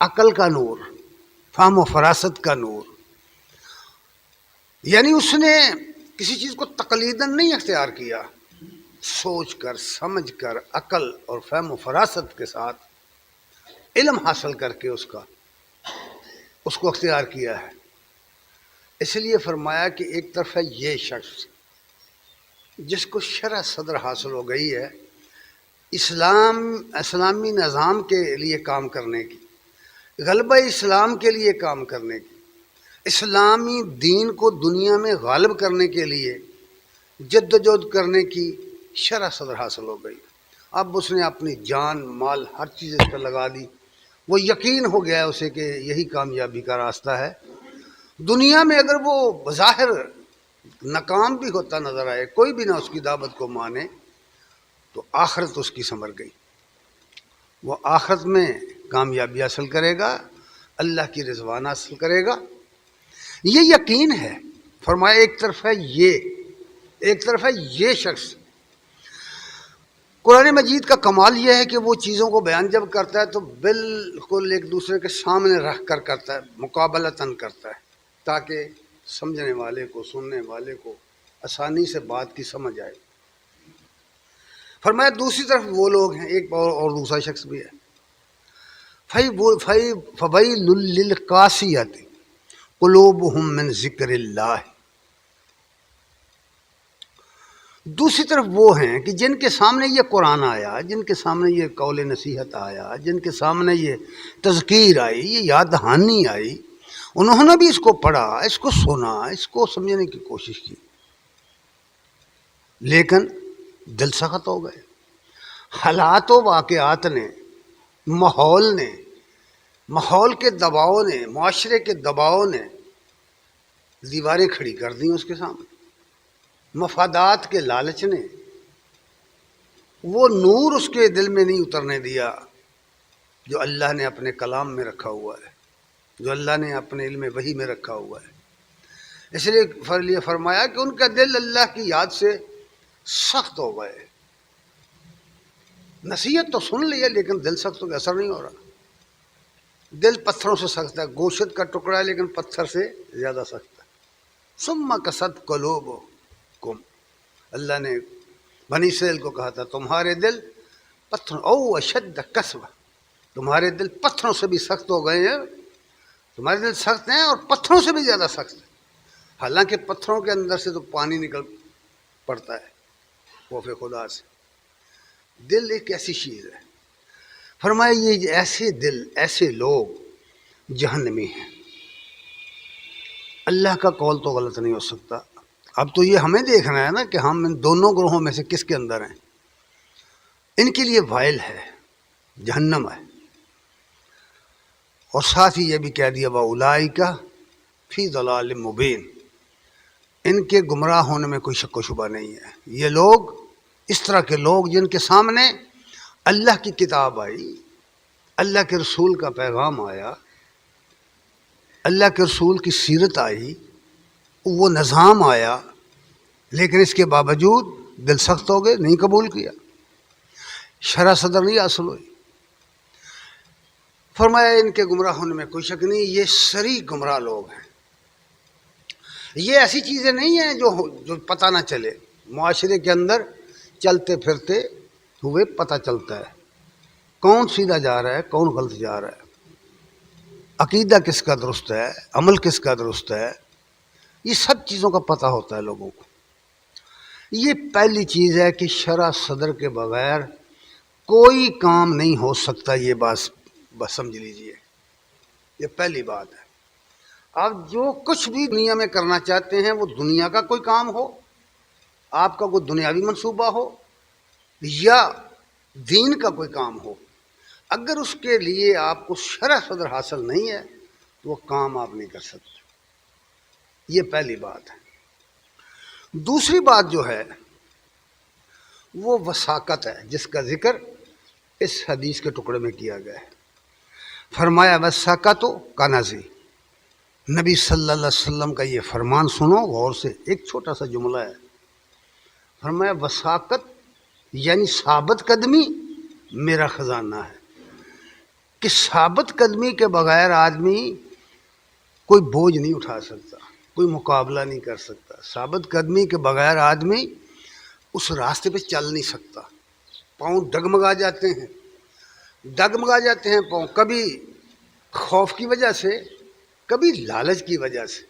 عقل کا نور، فہم و فراست کا نور. یعنی اس نے کسی چیز کو تقلیداً نہیں اختیار کیا، سوچ کر سمجھ کر عقل اور فہم و فراست کے ساتھ علم حاصل کر کے اس کو اختیار کیا ہے. اس لیے فرمایا کہ ایک طرف ہے یہ شخص جس کو شرح صدر حاصل ہو گئی ہے اسلامی نظام کے لیے کام کرنے کی، غلبہ اسلام کے لیے کام کرنے کی، اسلامی دین کو دنیا میں غالب کرنے کے لیے جد و جہد کرنے کی شرح صدر حاصل ہو گئی. اب اس نے اپنی جان مال ہر چیز اس پر لگا دی. وہ یقین ہو گیا ہے اسے کہ یہی کامیابی کا راستہ ہے. دنیا میں اگر وہ بظاہر ناکام بھی ہوتا نظر آئے، کوئی بھی نہ اس کی دعوت کو مانے، تو آخرت اس کی سنور گئی. وہ آخرت میں کامیابی حاصل کرے گا، اللہ کی رضوان حاصل کرے گا. یہ یقین ہے. فرمایا ایک طرف ہے یہ شخص. قرآن مجید کا کمال یہ ہے کہ وہ چیزوں کو بیان جب کرتا ہے تو بالکل ایک دوسرے کے سامنے رکھ کر کرتا ہے، مقابلتاً کرتا ہے، تاکہ سمجھنے والے کو، سننے والے کو آسانی سے بات کی سمجھ آئے. فرمایا دوسری طرف وہ لوگ ہیں، ایک اور دوسرا شخص بھی ہے. فَوَيْلٌ لِّلْقَاسِيَةِ قُلُوبُهُم مِّن ذِكْرِ اللَّهِ. دوسری طرف وہ ہیں کہ جن کے سامنے یہ قرآن آیا، جن کے سامنے یہ قول نصیحت آیا، جن کے سامنے یہ تذکیر آئی، یہ یاد دہانی آئی، انہوں نے بھی اس کو پڑھا، اس کو سنا، اس کو سمجھنے کی کوشش کی، لیکن دل سخت ہو گئے. حالات و واقعات نے، ماحول کے دباؤ نے، معاشرے کے دباؤ نے، دیواریں کھڑی کر دیں اس کے سامنے، مفادات کے لالچ نے وہ نور اس کے دل میں نہیں اترنے دیا جو اللہ نے اپنے کلام میں رکھا ہوا ہے، جو اللہ نے اپنے علم وحی میں رکھا ہوا ہے۔ اس لیے فرمایا کہ ان کا دل اللہ کی یاد سے سخت ہو گئے۔ نصیحت تو سن لیا لیکن دل سخت ہو گیا، اثر نہیں ہو رہا۔ دل پتھروں سے سخت ہے، گوشت کا ٹکڑا ہے لیکن پتھر سے زیادہ سخت ہے۔ ثم قست قلوبکم، اللہ نے بنی اسرائیل کو کہا تھا تمہارے دل پتھروں او اشد قسوہ، تمہارے دل پتھروں سے بھی سخت ہو گئے ہیں، تمہارے دل سخت ہیں اور پتھروں سے بھی زیادہ سخت ہیں۔ حالانکہ پتھروں کے اندر سے تو پانی نکل پڑتا ہے خوف خدا سے، دل ایک ایسی چیز ہے۔ فرمایا یہ ایسے دل، ایسے لوگ جہنمی ہیں۔ اللہ کا قول تو غلط نہیں ہو سکتا۔ اب تو یہ ہمیں دیکھنا ہے نا کہ ہم ان دونوں گروہوں میں سے کس کے اندر ہیں۔ ان کے لیے وائل ہے، جہنم ہے، اور ساتھ ہی یہ بھی کہہ دیا وَأُولَٰئِکَ فِي ضَلَالٍ مُبِینٍ، ان کے گمراہ ہونے میں کوئی شک و شبہ نہیں ہے۔ یہ لوگ، اس طرح کے لوگ جن کے سامنے اللہ کی کتاب آئی، اللہ کے رسول کا پیغام آیا، اللہ کے رسول کی سیرت آئی، وہ نظام آیا، لیکن اس کے باوجود دل سخت ہو گئے، نہیں قبول کیا، شرح صدر نہیں حاصل ہوئی۔ فرمایا ان کے گمراہ ہونے میں کوئی شک نہیں، یہ سری گمراہ لوگ ہیں۔ یہ ایسی چیزیں نہیں ہیں جو پتہ نہ چلے، معاشرے کے اندر چلتے پھرتے ہوئے پتہ چلتا ہے کون سیدھا جا رہا ہے، کون غلط جا رہا ہے، عقیدہ کس کا درست ہے، عمل کس کا درست ہے، یہ سب چیزوں کا پتہ ہوتا ہے لوگوں کو۔ یہ پہلی چیز ہے کہ شرح صدر کے بغیر کوئی کام نہیں ہو سکتا، یہ بس سمجھ لیجئے، یہ پہلی بات ہے۔ آپ جو کچھ بھی دنیا میں کرنا چاہتے ہیں، وہ دنیا کا کوئی کام ہو، آپ کا کوئی دنیاوی منصوبہ ہو یا دین کا کوئی کام ہو، اگر اس کے لیے آپ کو شرح صدر حاصل نہیں ہے تو وہ کام آپ نہیں کر سکتے۔ یہ پہلی بات ہے۔ دوسری بات جو ہے وہ وثاقت ہے، جس کا ذکر اس حدیث کے ٹکڑے میں کیا گیا ہے۔ فرمایا وثاقت کنزی، نبی صلی اللہ علیہ وسلم کا یہ فرمان سنو غور سے، ایک چھوٹا سا جملہ ہے۔ فرمایا وثاقت یعنی ثابت قدمی میرا خزانہ ہے، کہ ثابت قدمی کے بغیر آدمی کوئی بوجھ نہیں اٹھا سکتا، کوئی مقابلہ نہیں کر سکتا۔ ثابت قدمی کے بغیر آدمی اس راستے پہ چل نہیں سکتا، پاؤں ڈگمگا جاتے ہیں، پاؤں، کبھی خوف کی وجہ سے، کبھی لالچ کی وجہ سے۔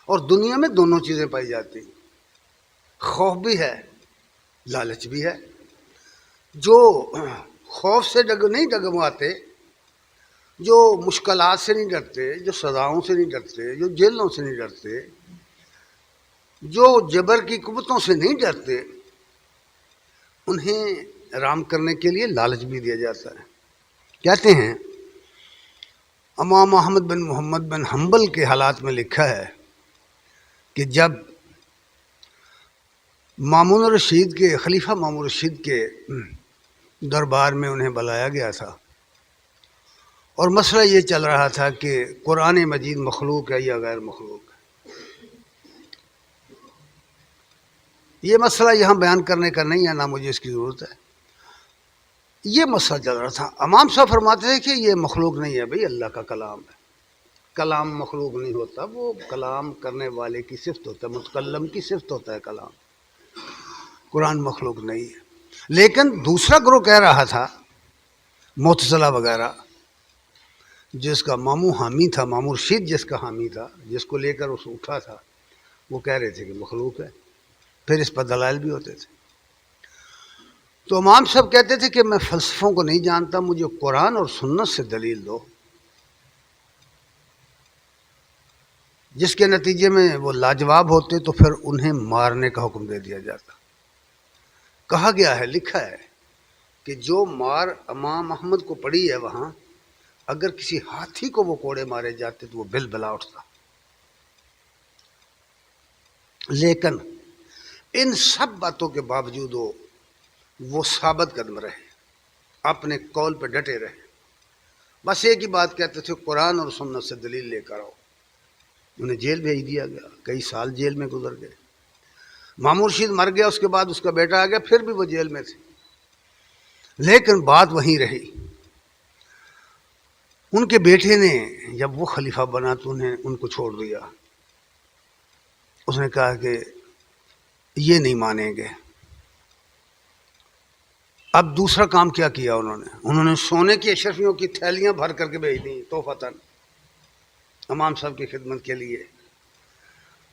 اور دنیا میں دونوں چیزیں پائی جاتی ہیں، خوف بھی ہے، لالچ بھی ہے۔ جو خوف سے نہیں ڈگمگاتے، جو مشکلات سے نہیں ڈرتے، جو سزاؤں سے نہیں ڈرتے، جو جیلوں سے نہیں ڈرتے، جو جبر کی قوتوں سے نہیں ڈرتے، انہیں آرام کرنے کے لیے لالچ بھی دیا جاتا ہے۔ کہتے ہیں امام احمد بن محمد بن حنبل کے حالات میں لکھا ہے کہ جب مامون الرشید کے خلیفہ مامون الرشید کے دربار میں انہیں بلایا گیا تھا، اور مسئلہ یہ چل رہا تھا کہ قرآن مجید مخلوق ہے یا غیر مخلوق ہے۔ یہ مسئلہ یہاں بیان کرنے کا نہیں ہے، نہ مجھے اس کی ضرورت ہے۔ یہ مسئلہ چل رہا تھا، امام صاحب فرماتے تھے کہ یہ مخلوق نہیں ہے بھئی، اللہ کا کلام ہے، کلام مخلوق نہیں ہوتا، وہ کلام کرنے والے کی صفت ہوتا ہے، متکلم کی صفت ہوتا ہے کلام، قرآن مخلوق نہیں ہے۔ لیکن دوسرا گروہ کہہ رہا تھا، معتزلہ وغیرہ، جس کا ماموں حامی تھا، ماموں رشید جس کا حامی تھا، جس کو لے کر اس اٹھا تھا، وہ کہہ رہے تھے کہ مخلوق ہے، پھر اس پر دلائل بھی ہوتے تھے۔ تو امام صاحب کہتے تھے کہ میں فلسفوں کو نہیں جانتا، مجھے قرآن اور سنت سے دلیل دو، جس کے نتیجے میں وہ لاجواب ہوتے تو پھر انہیں مارنے کا حکم دے دیا جاتا۔ کہا گیا ہے، لکھا ہے کہ جو مار امام احمد کو پڑی ہے وہاں، اگر کسی ہاتھی کو وہ کوڑے مارے جاتے تو وہ بل بلا اٹھتا۔ لیکن ان سب باتوں کے باوجود وہ ثابت قدم رہے، اپنے قول پہ ڈٹے رہے، بس ایک ہی بات کہتے تھے، قرآن اور سنت سے دلیل لے کر آؤ۔ انہیں جیل بھیج دیا گیا، کئی سال جیل میں گزر گئے۔ مامور رشید مر گیا، اس کے بعد اس کا بیٹا آ گیا، پھر بھی وہ جیل میں تھے، لیکن بات وہیں رہی۔ ان کے بیٹے نے جب وہ خلیفہ بنا تو انہیں ان کو چھوڑ دیا۔ اس نے کہا کہ یہ نہیں مانیں گے۔ اب دوسرا کام کیا کیا انہوں نے سونے کی اشرفیوں کی تھیلیاں بھر کر کے بھیج دیں تحفتاً امام صاحب کی خدمت کے لیے۔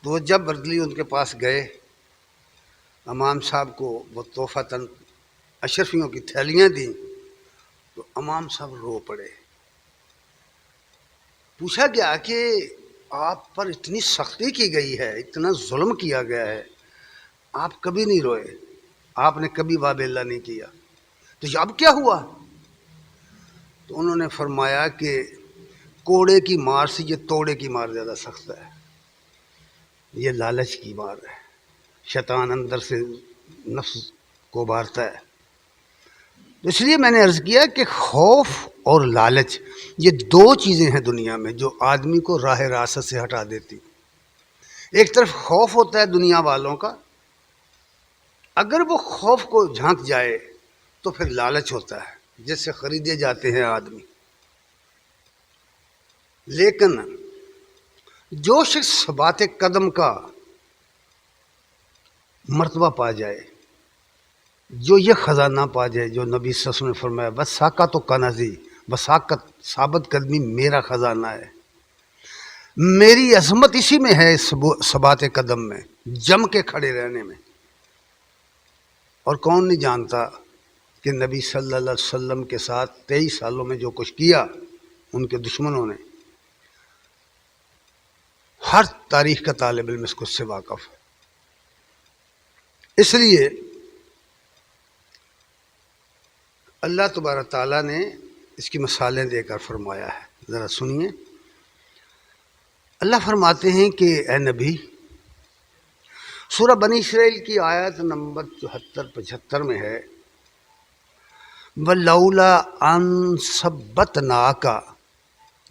تو وہ جب بردلی ان کے پاس گئے، امام صاحب کو وہ تحفتاً اشرفیوں کی تھیلیاں دیں تو امام صاحب رو پڑے۔ پوچھا گیا کہ آپ پر اتنی سختی کی گئی ہے، اتنا ظلم کیا گیا ہے، آپ کبھی نہیں روئے، آپ نے کبھی وابلہ نہیں کیا، تو اب کیا ہوا؟ تو انہوں نے فرمایا کہ کوڑے کی مار سے یہ توڑے کی مار زیادہ سخت ہے، یہ لالچ کی مار ہے، شیطان اندر سے نفس کو بارتا ہے۔ اس لیے میں نے عرض کیا کہ خوف اور لالچ یہ دو چیزیں ہیں دنیا میں جو آدمی کو راہ راست سے ہٹا دیتی۔ ایک طرف خوف ہوتا ہے دنیا والوں کا، اگر وہ خوف کو جھانک جائے تو پھر لالچ ہوتا ہے جس سے خریدے جاتے ہیں آدمی۔ لیکن جو شخص ثبات قدم کا مرتبہ پا جائے، جو یہ خزانہ پا جائے جو نبی صلی اللہ علیہ وسلم نے فرمایا وساقت و کنزی، وساقت ثابت قدمی میرا خزانہ ہے، میری عظمت اسی میں ہے، ثبات قدم میں، جم کے کھڑے رہنے میں۔ اور کون نہیں جانتا کہ نبی صلی اللہ علیہ وسلم کے ساتھ 23 سالوں میں جو کچھ کیا ان کے دشمنوں نے، ہر تاریخ کا طالب علم اس کو سے واقف ہے۔ اس لیے اللہ تبارک تعالیٰ نے اس کی مثالیں دے کر فرمایا ہے، ذرا سنیے۔ اللہ فرماتے ہیں کہ اے نبی، سورہ بنی اسرائیل کی آیت نمبر 74-75 میں ہے، وَلَوْلَا أَن ثَبَّتْنَاكَ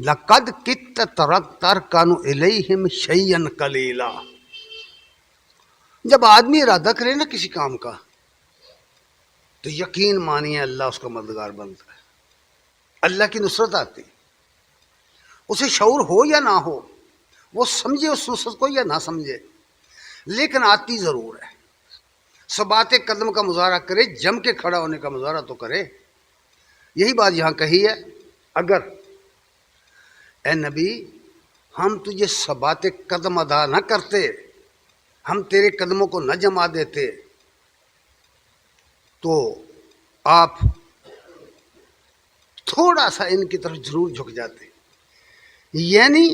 لَقَدْ كِدتَّ تَرْكَنُ إِلَيْهِمْ شَيْئًا قَلِيلًا۔ جب آدمی ارادہ کرے نا کسی کام کا تو یقین مانیے اللہ اس کا مددگار بنتا ہے، اللہ کی نصرت آتی، اسے شعور ہو یا نہ ہو، وہ سمجھے اس نصرت کو یا نہ سمجھے، لیکن آتی ضرور ہے۔ ثبات قدم کا مظاہرہ کرے، جم کے کھڑا ہونے کا مظاہرہ تو کرے۔ یہی بات یہاں کہی ہے، اگر اے نبی ہم تجھے ثبات قدم ادا نہ کرتے، ہم تیرے قدموں کو نہ جما دیتے تو آپ تھوڑا سا ان کی طرف ضرور جھک جاتے، یعنی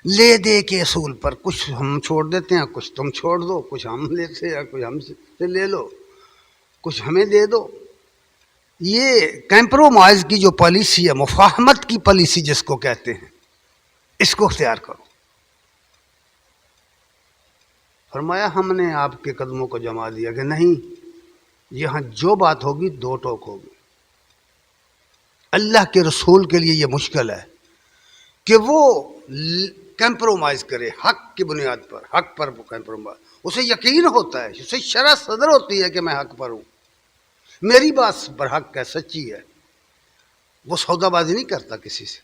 لے دے کے اصول پر، کچھ ہم چھوڑ دیتے ہیں، کچھ تم چھوڑ دو، کچھ ہم لیتے ہیں، کچھ ہم سے لے لو، کچھ ہمیں دے دو۔ یہ کمپرومائز کی جو پالیسی ہے، مفاہمت کی پالیسی جس کو کہتے ہیں، اس کو اختیار کرو۔ فرمایا ہم نے آپ کے قدموں کو جما دیا کہ نہیں، یہاں جو بات ہوگی دو ٹوک ہوگی۔ اللہ کے رسول کے لیے یہ مشکل ہے کہ وہ کمپرومائز کرے حق کی بنیاد پر، حق پر کمپرومائز، اسے یقین ہوتا ہے، اسے شرح صدر ہوتی ہے کہ میں حق پر ہوں، میری بات برحق ہے، سچی ہے۔ وہ سودا بازی نہیں کرتا کسی سے،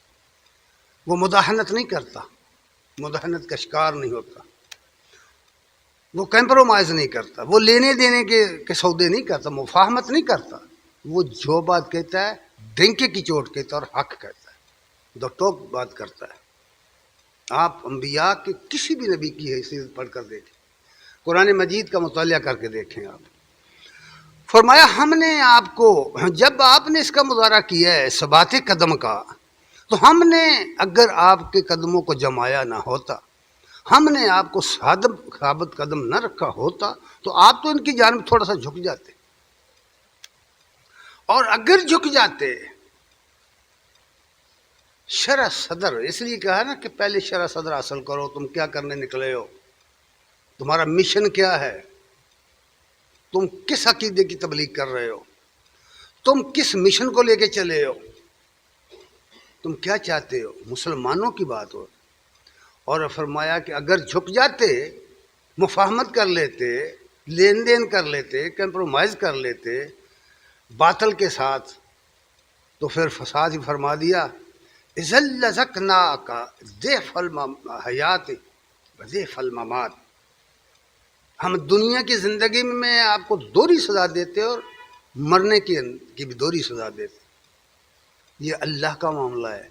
وہ مداحنت نہیں کرتا، مداحنت کا شکار نہیں ہوتا، وہ کمپرومائز نہیں کرتا، وہ لینے دینے کے سودے نہیں کرتا، مفاہمت نہیں کرتا، وہ جو بات کہتا ہے ڈنکے کی چوٹ کہتا ہے اور حق کہتا ہے، دو ٹوک بات کرتا ہے۔ آپ انبیاء کے کسی بھی نبی کی حیثیت پڑھ کر دیکھیں، قرآن مجید کا مطالعہ کر کے دیکھیں آپ۔ فرمایا ہم نے آپ کو، جب آپ نے اس کا مظاہرہ کیا ہے ثبات قدم کا، تو ہم نے اگر آپ کے قدموں کو جمایا نہ ہوتا، ہم نے آپ کو ثابت قدم نہ رکھا ہوتا تو آپ تو ان کی جانب تھوڑا سا جھک جاتے، اور اگر جھک جاتے، شرح صدر، اس لیے کہا نا کہ پہلے شرح صدر حاصل کرو، تم کیا کرنے نکلے ہو، تمہارا مشن کیا ہے، تم کس عقیدے کی تبلیغ کر رہے ہو، تم کس مشن کو لے کے چلے ہو، تم کیا چاہتے ہو، مسلمانوں کی بات ہو۔ اور فرمایا کہ اگر جھک جاتے، مفاہمت کر لیتے، لین دین کر لیتے، کمپرومائز کر لیتے باطل کے ساتھ، تو پھر فساد ہی فرما دیا، اذل لذقناک ضعف الحیات وضعف الممات، ہم دنیا کی زندگی میں آپ کو دوہری سزا دیتے اور مرنے کی بھی دوہری سزا دیتے۔ یہ اللہ کا معاملہ ہے،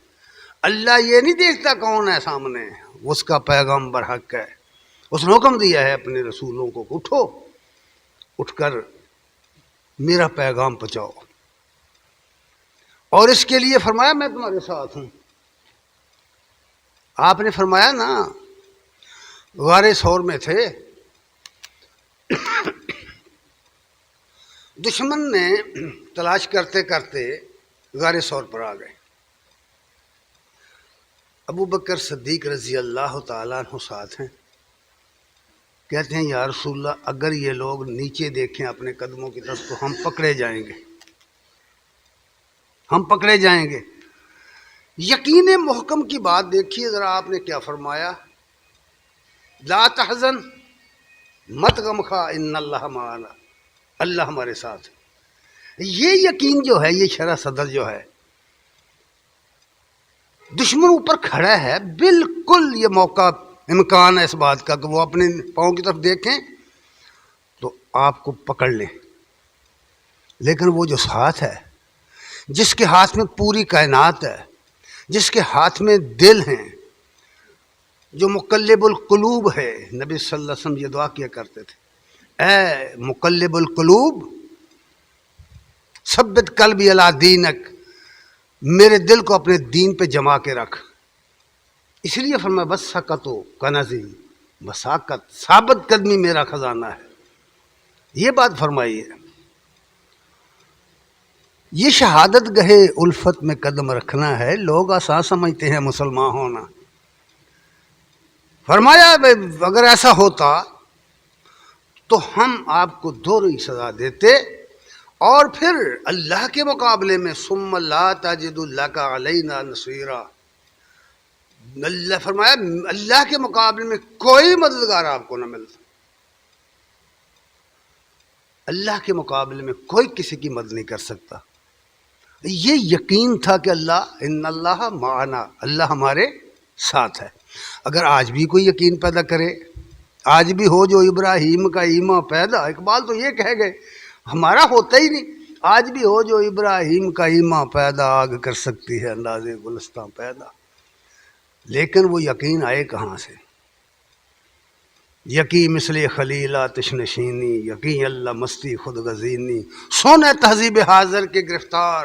اللہ یہ نہیں دیکھتا کون ہے سامنے، اس کا پیغام برحق ہے، اس نے حکم دیا ہے اپنے رسولوں کو، اٹھو، اٹھ کر میرا پیغام پہنچاؤ، اور اس کے لیے فرمایا میں تمہارے ساتھ ہوں۔ آپ نے فرمایا نا، غار ثور میں تھے، دشمن نے تلاش کرتے کرتے غار ثور پر آ گئے، ابو بکر صدیق رضی اللہ تعالیٰ عنہ ساتھ ہیں، کہتے ہیں یا رسول اللہ اگر یہ لوگ نیچے دیکھیں اپنے قدموں کی طرف تو ہم پکڑے جائیں گے، ہم پکڑے جائیں گے۔ یقین محکم کی بات دیکھیے ذرا، آپ نے کیا فرمایا، لا تحزن، مت غم خا، ان اللہ معنا، اللہ ہمارے ساتھ۔ یہ یقین جو ہے، یہ شرح صدر جو ہے، دشمن اوپر کھڑا ہے، بالکل یہ موقع امکان ہے اس بات کا کہ وہ اپنے پاؤں کی طرف دیکھیں تو آپ کو پکڑ لیں، لیکن وہ جو ساتھ ہے، جس کے ہاتھ میں پوری کائنات ہے، جس کے ہاتھ میں دل ہیں، جو مقلب القلوب ہے، نبی صلی اللہ علیہ وسلم یہ دعا کیا کرتے تھے، اے مقلب القلوب ثبت قلبی علی دینک، میرے دل کو اپنے دین پہ جما کے رکھ۔ اس لیے فرمایا بسکتو کنزی، بساکت ثابت قدمی میرا خزانہ ہے، یہ بات فرمائی ہے۔ یہ شہادت گہے الفت میں قدم رکھنا ہے، لوگ آسان سمجھتے ہیں مسلمان ہونا۔ فرمایا اگر ایسا ہوتا تو ہم آپ کو دوہری سزا دیتے، اور پھر اللہ کے مقابلے میں ثم لا تجد لک علینا نصیرا، اللہ فرمایا اللہ کے مقابلے میں کوئی مددگار آپ کو نہ ملتا، اللہ کے مقابلے میں کوئی کسی کی مدد نہیں کر سکتا۔ یہ یقین تھا کہ ان اللہ معنا، اللہ ہمارے ساتھ ہے۔ اگر آج بھی کوئی یقین پیدا کرے، آج بھی ہو جو ابراہیم کا ایمان پیدا، اقبال تو یہ کہہ گئے ہمارا ہوتا ہی نہیں، آج بھی ہو جو ابراہیم کا ایمان پیدا، آگ کر سکتی ہے انداز گلستان پیدا۔ لیکن وہ یقین آئے کہاں سے؟ یقین مثل خلیل آتش نشینی، یقین اللہ مستی خود غزینی، سونے تہذیب حاضر کے گرفتار،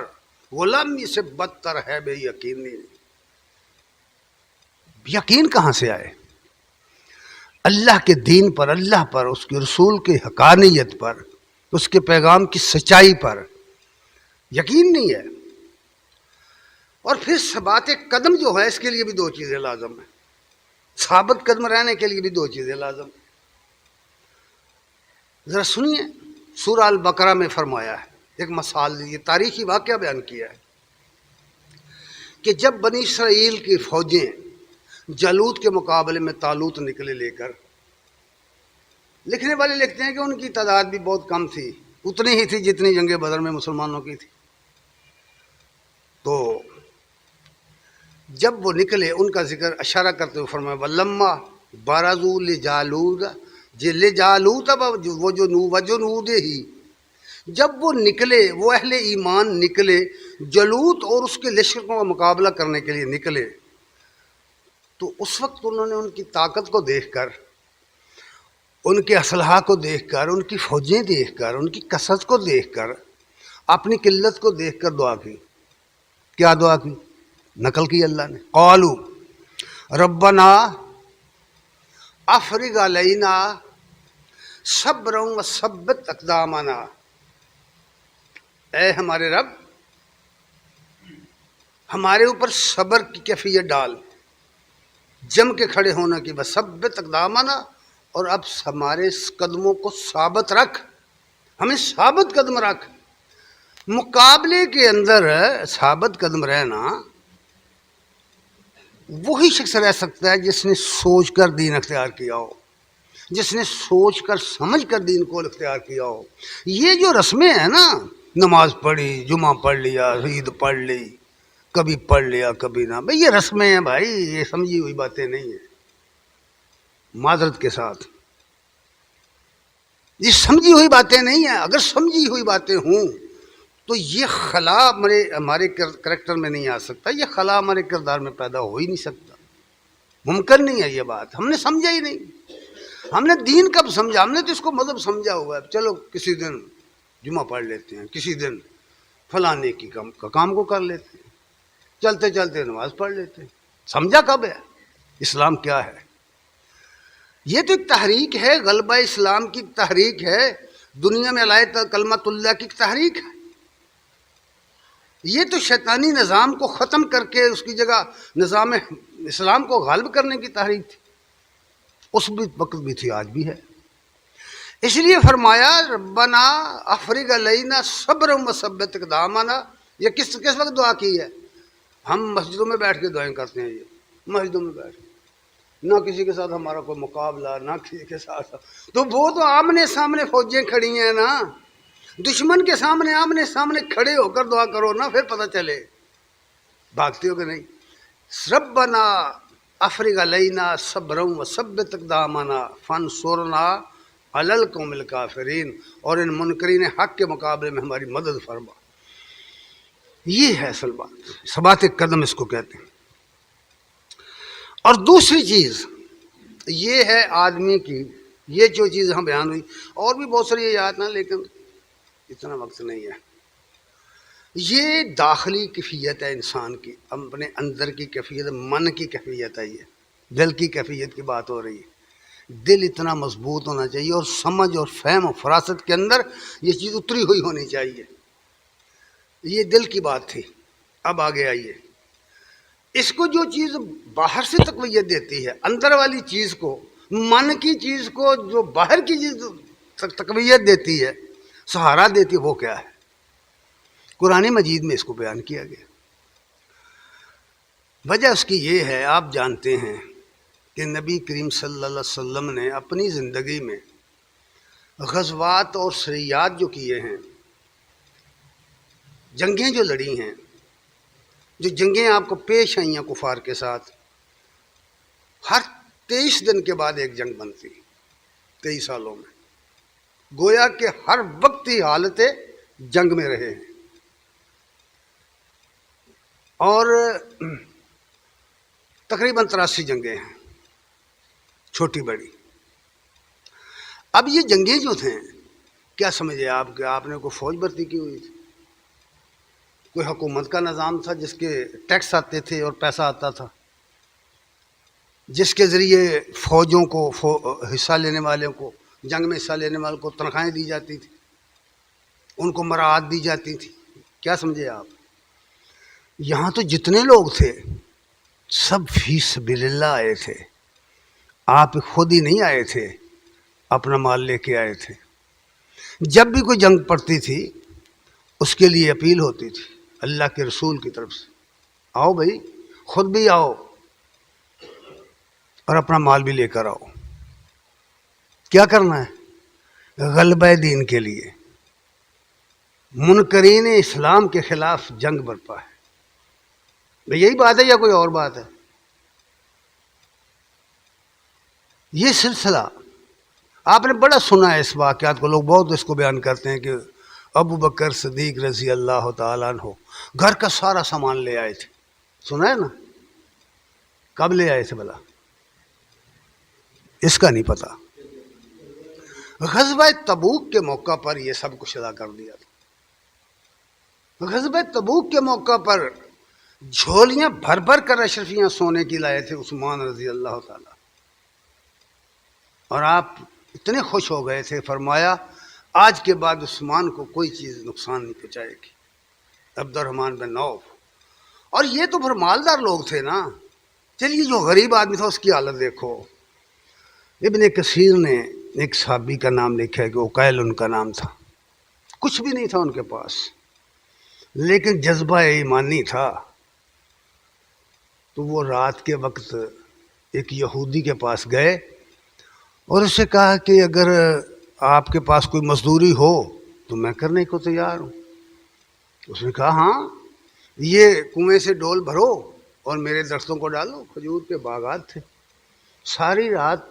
غلامی سے بدتر ہے بے یقینی۔ یقین کہاں سے آئے؟ اللہ کے دین پر، اللہ پر، اس کے رسول کی حقانیت پر، اس کے پیغام کی سچائی پر یقین نہیں ہے۔ اور پھر ثبات قدم جو ہے، اس کے لیے بھی دو چیزیں لازم ہیں، ثابت قدم رہنے کے لیے بھی دو چیزیں لازم ہیں۔ ذرا سنیے، سورہ البقرہ میں فرمایا ہے، ایک مثال، یہ تاریخی واقعہ بیان کیا ہے کہ جب بنی اسرائیل کی فوجیں جالوت کے مقابلے میں طالوت نکلے لے کر، لکھنے والے لکھتے ہیں کہ ان کی تعداد بھی بہت کم تھی، اتنی ہی تھی جتنی جنگ بدر میں مسلمانوں کی تھی۔ تو جب وہ نکلے، ان کا ذکر اشارہ کرتے ہوئے فرمایا وَلَمَّا بَرَزُوا لِجَالُوتَ، لِجَالُوتَ وَجُنُودِهِ، جب وہ نکلے، وہ اہل ایمان نکلے جالوت اور اس کے لشکروں کا مقابلہ کرنے کے لیے نکلے، تو اس وقت انہوں نے ان کی طاقت کو دیکھ کر، ان کے اسلحہ کو دیکھ کر، ان کی فوجیں دیکھ کر، ان کی کثرت کو دیکھ کر، اپنی قلت کو دیکھ کر دعا کی۔ کیا دعا کی؟ نقل کی اللہ نے، قالو ربنا افرغ علینا صبرا وثبت اقدامنا، اے ہمارے رب ہمارے اوپر صبر کی کیفیت ڈال، جم کے کھڑے ہونے کی، وثبت اقدامنا، اور اب ہمارے قدموں کو ثابت رکھ، ہمیں ثابت قدم رکھ۔ مقابلے کے اندر ثابت قدم رہنا وہی شخص رہ سکتا ہے جس نے سوچ کر دین اختیار کیا ہو، جس نے سوچ کر سمجھ کر دین کو اختیار کیا ہو۔ یہ جو رسمیں ہیں نا، نماز پڑھی، جمعہ پڑھ لیا، عید پڑھ لی، کبھی پڑھ لیا کبھی نہ، بھائی یہ رسمیں ہیں بھائی، یہ سمجھی ہوئی باتیں نہیں ہیں، معذرت کے ساتھ یہ سمجھی ہوئی باتیں نہیں ہیں۔ اگر سمجھی ہوئی باتیں ہوں تو یہ خلا ہمارے کریکٹر میں نہیں آ سکتا، یہ خلا ہمارے کردار میں پیدا ہو ہی نہیں سکتا، ممکن نہیں ہے یہ بات۔ ہم نے سمجھا ہی نہیں، ہم نے دین کب سمجھا؟ ہم نے تو اس کو مذہب سمجھا ہوا ہے، چلو کسی دن جمعہ پڑھ لیتے ہیں، کسی دن فلاں نیکی کا کام کو کر لیتے ہیں، چلتے چلتے نماز پڑھ لیتے ہیں۔ سمجھا کب ہے اسلام کیا ہے؟ یہ تو ایک تحریک ہے، غلبہ اسلام کی تحریک ہے، دنیا میں علیہ کلمت اللہ کی تحریک ہے۔ یہ تو شیطانی نظام کو ختم کر کے اس کی جگہ نظام اسلام کو غالب کرنے کی تحریک تھی، اس وقت بھی تھی، آج بھی ہے۔ اس لیے فرمایا ربنا افرغ علینا صبرا وثبت اقدامنا۔ یہ کس وقت دعا کی ہے؟ ہم مسجدوں میں بیٹھ کے دعائیں کرتے ہیں، یہ مسجدوں میں بیٹھ کے، نہ کسی کے ساتھ ہمارا کوئی مقابلہ، نہ کسی کے ساتھ، تو وہ تو آمنے سامنے فوجیں کھڑی ہیں نا، دشمن کے سامنے آمنے سامنے کھڑے ہو کر دعا کرو نا، پھر پتہ چلے بھاگتے ہو کہ نہیں۔ ربنا افرغ علینا صبرا وثبت اقدامنا فانصرنا علی القوم الکافرین، اور ان منکرین حق کے مقابلے میں ہماری مدد فرما۔ یہ ہے اصل بات، ثبات قدم اس کو کہتے ہیں۔ اور دوسری چیز یہ ہے آدمی کی، یہ جو چیز ہم بیان ہوئی، اور بھی بہت ساری یاد نہ، لیکن اتنا وقت نہیں ہے۔ یہ داخلی کیفیت ہے انسان کی، اپنے اندر کی کیفیت، من کی کیفیت ہے، یہ دل کی کیفیت کی بات ہو رہی ہے۔ دل اتنا مضبوط ہونا چاہیے، اور سمجھ اور فہم و فراست کے اندر یہ چیز اتری ہوئی ہونی چاہیے۔ یہ دل کی بات تھی، اب آگے آئیے۔ اس کو جو چیز باہر سے تقویت دیتی ہے، اندر والی چیز کو، من کی چیز کو جو باہر کی چیز تقویت دیتی ہے، سہارا دیتی ہے، وہ کیا ہے؟ قرآن مجید میں اس کو بیان کیا گیا۔ وجہ اس کی یہ ہے، آپ جانتے ہیں کہ نبی کریم صلی اللہ علیہ وسلم نے اپنی زندگی میں غزوات اور سریات جو کیے ہیں، جنگیں جو لڑی ہیں، جو جنگیں آپ کو پیش آئیں ہیں کفار کے ساتھ، ہر 23 دن کے بعد ایک جنگ بنتی، 23 سالوں میں، گویا کہ ہر وقت ہی حالت جنگ میں رہے ہیں، اور تقریباً 83 جنگیں ہیں، چھوٹی بڑی۔ اب یہ جنگیں جو تھیں، کیا سمجھے آپ کہ آپ نے کوئی فوج بھرتی کی ہوئی تھی؟ کوئی حکومت کا نظام تھا جس کے ٹیکس آتے تھے اور پیسہ آتا تھا، جس کے ذریعے فوجوں کو، حصہ لینے والوں کو، جنگ میں حصہ لینے والوں کو تنخواہیں دی جاتی تھی، ان کو مراعات دی جاتی تھی؟ کیا سمجھے آپ؟ یہاں تو جتنے لوگ تھے سب فی سبیل اللہ آئے تھے، آپ خود ہی نہیں آئے تھے، اپنا مال لے کے آئے تھے۔ جب بھی کوئی جنگ پڑتی تھی اس کے لیے اپیل ہوتی تھی اللہ کے رسول کی طرف سے، آؤ بھائی، خود بھی آؤ اور اپنا مال بھی لے کر آؤ۔ کیا کرنا ہے؟ غلبہ دین کے لیے، منکرین اسلام کے خلاف جنگ برپا ہے۔ یہی بات ہے یا کوئی اور بات ہے؟ یہ سلسلہ آپ نے بڑا سنا ہے، اس واقعات کو لوگ بہت اس کو بیان کرتے ہیں کہ ابو بکر صدیق رضی اللہ تعالیٰ عنہ گھر کا سارا سامان لے آئے تھے، سنا ہے نا؟ کب لے آئے تھے بھلا؟ اس کا نہیں پتا۔ غزوہ تبوک کے موقع پر یہ سب کچھ ادا کر دیا تھا۔ غزوہ تبوک کے موقع پر جھولیاں بھر بھر کر اشرفیاں سونے کی لائے تھے عثمان رضی اللہ تعالیٰ، اور آپ اتنے خوش ہو گئے تھے، فرمایا آج کے بعد عثمان کو کوئی چیز نقصان نہیں پہنچائے گی۔ عبد الرحمن بن عوف، اور یہ تو پھر مالدار لوگ تھے نا، چلیے جو غریب آدمی تھا اس کی حالت دیکھو، ابن کثیر نے ایک صحابی کا نام لکھا ہے کہ عقیل ان کا نام تھا، کچھ بھی نہیں تھا ان کے پاس، لیکن جذبہ ایمانی تھا. تو وہ رات کے وقت ایک یہودی کے پاس گئے اور اسے کہا کہ اگر آپ کے پاس کوئی مزدوری ہو تو میں کرنے کو تیار ہوں. اس نے کہا ہاں، یہ کنویں سے ڈول بھرو اور میرے درختوں کو ڈالو. کھجور کے باغات تھے. ساری رات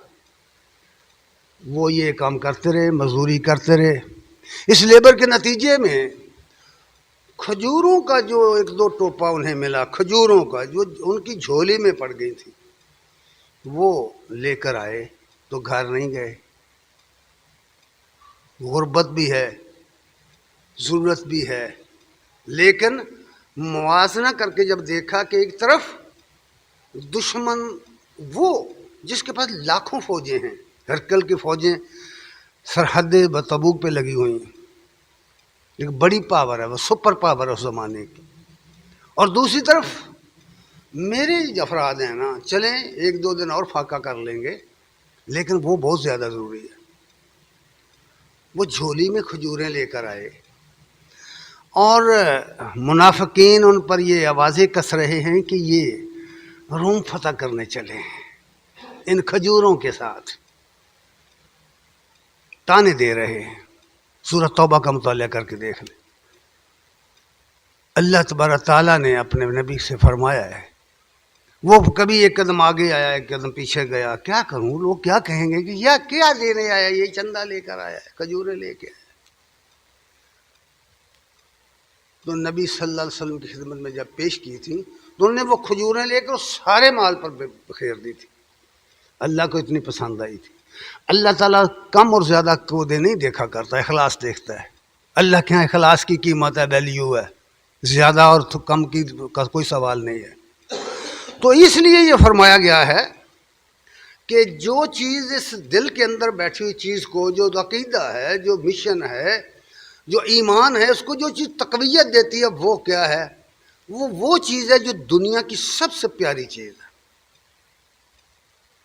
وہ یہ کام کرتے رہے، مزدوری کرتے رہے. اس لیبر کے نتیجے میں کھجوروں کا جو ایک دو ٹوپا انہیں ملا، کھجوروں کا جو ان کی جھولی میں پڑ گئی تھی، وہ لے کر آئے تو گھر نہیں گئے. غربت بھی ہے، ضرورت بھی ہے، لیکن موازنہ کر کے جب دیکھا کہ ایک طرف دشمن وہ جس کے پاس لاکھوں فوجیں ہیں، ہرکل کی فوجیں سرحد تبوک پہ لگی ہوئی ہیں، ایک بڑی پاور ہے، وہ سپر پاور ہے اس زمانے کی، اور دوسری طرف میرے افراد ہیں نا، چلیں ایک دو دن اور فاقہ کر لیں گے لیکن وہ بہت زیادہ ضروری ہے. وہ جھولی میں کھجوریں لے کر آئے اور منافقین ان پر یہ آوازیں کس رہے ہیں کہ یہ روم فتح کرنے چلے ہیں. ان کھجوروں کے ساتھ تانے دے رہے ہیں. سورۃ توبہ کا مطالعہ کر کے دیکھ لیں. اللہ تبارک تعالیٰ نے اپنے نبی سے فرمایا ہے، وہ کبھی ایک قدم آگے آیا ایک قدم پیچھے گیا. کیا کروں، لوگ کیا کہیں گے کہ یہ کیا دینے آیا، یہ چندہ لے کر آیا ہے، کھجوریں لے کے آیا. تو نبی صلی اللہ علیہ وسلم کی خدمت میں جب پیش کی تھی تو انہوں نے وہ کھجوریں لے کر سارے مال پر بکھیر دی تھی. اللہ کو اتنی پسند آئی تھی. اللہ تعالیٰ کم اور زیادہ کو دے نہیں دیکھا کرتا، اخلاص دیکھتا ہے. اللہ کے یہاں اخلاص کی قیمت ہے، ویلیو ہے، زیادہ اور کم کی کا کوئی سوال نہیں ہے. تو اس لیے یہ فرمایا گیا ہے کہ جو چیز اس دل کے اندر بیٹھی ہوئی چیز کو، جو عقیدہ ہے، جو مشن ہے، جو ایمان ہے، اس کو جو چیز تقویت دیتی ہے وہ کیا ہے؟ وہ چیز ہے جو دنیا کی سب سے پیاری چیز ہے.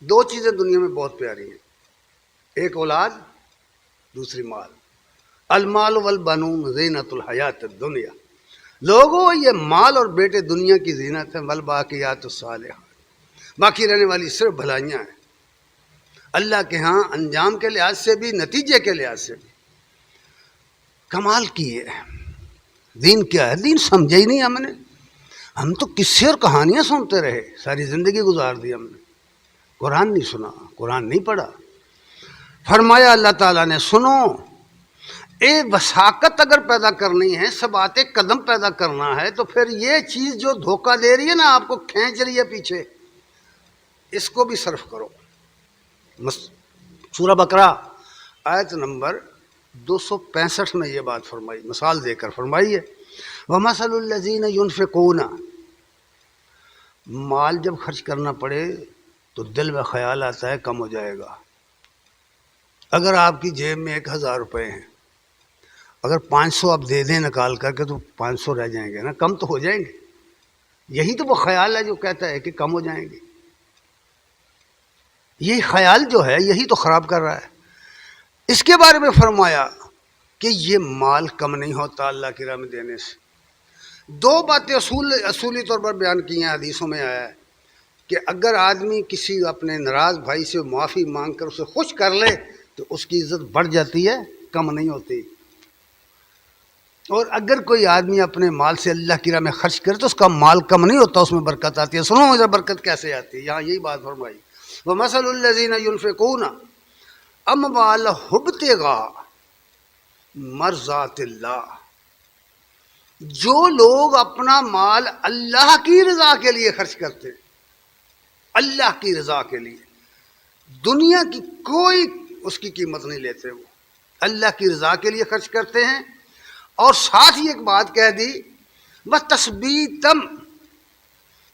دو چیزیں دنیا میں بہت پیاری ہیں، ایک اولاد، دوسری مال. المال والبنون زینت الحیات الدنیا. لوگوں یہ مال اور بیٹے دنیا کی زینت ہے. والباقیات الصالحات، باقی رہنے والی صرف بھلائیاں ہیں. اللہ کے ہاں انجام کے لحاظ سے بھی، نتیجے کے لحاظ سے بھی کمال کی ہے. دین کیا ہے؟ دین سمجھا ہی نہیں ہم نے. ہم تو قصے اور کہانیاں سنتے رہے، ساری زندگی گزار دی ہم نے. قرآن نہیں سنا، قرآن نہیں پڑھا. فرمایا اللہ تعالیٰ نے، سنو، وساقت اگر پیدا کرنی ہے، ثبات قدم پیدا کرنا ہے، تو پھر یہ چیز جو دھوکہ دے رہی ہے نا، آپ کو کھینچ رہی ہے پیچھے، اس کو بھی صرف کرو. سورہ بقرہ آیت نمبر 265 میں یہ بات فرمائی، مثال دے کر فرمائی ہے. وَمَثَلُ الَّذِينَ يُنْفِقُونَ. مال جب خرچ کرنا پڑے تو دل میں خیال آتا ہے کم ہو جائے گا. اگر آپ کی جیب میں 1000 روپے ہیں، اگر 500 آپ دے دیں نکال کر کے تو 500 رہ جائیں گے نا، کم تو ہو جائیں گے. یہی تو وہ خیال ہے جو کہتا ہے کہ کم ہو جائیں گے. یہی خیال جو ہے یہی تو خراب کر رہا ہے. اس کے بارے میں فرمایا کہ یہ مال کم نہیں ہوتا اللہ کی راہ میں دینے سے. دو باتیں اصولی طور پر بیان کی ہیں، حدیثوں میں آیا ہے کہ اگر آدمی کسی اپنے ناراض بھائی سے معافی مانگ کر اسے خوش کر لے تو اس کی عزت بڑھ جاتی ہے، کم نہیں ہوتی. اور اگر کوئی آدمی اپنے مال سے اللہ کی راہ میں خرچ کرے تو اس کا مال کم نہیں ہوتا، اس میں برکت آتی ہے. سنو ادھر برکت کیسے آتی ہے، یہاں یہی بات فرمائی. وَمَثَلُ الَّذِينَ يُنْفِقُونَ أَمْوَالَهُمُ ابْتِغَاءَ مَرْضَاتِ اللَّهِ. جو لوگ اپنا مال اللہ کی رضا کے لیے خرچ کرتے ہیں، اللہ کی رضا کے لیے، دنیا کی کوئی اس کی قیمت نہیں لیتے، وہ اللہ کی رضا کے لیے خرچ کرتے ہیں. اور ساتھ ہی ایک بات کہہ دی، وَتَثْبِيتًا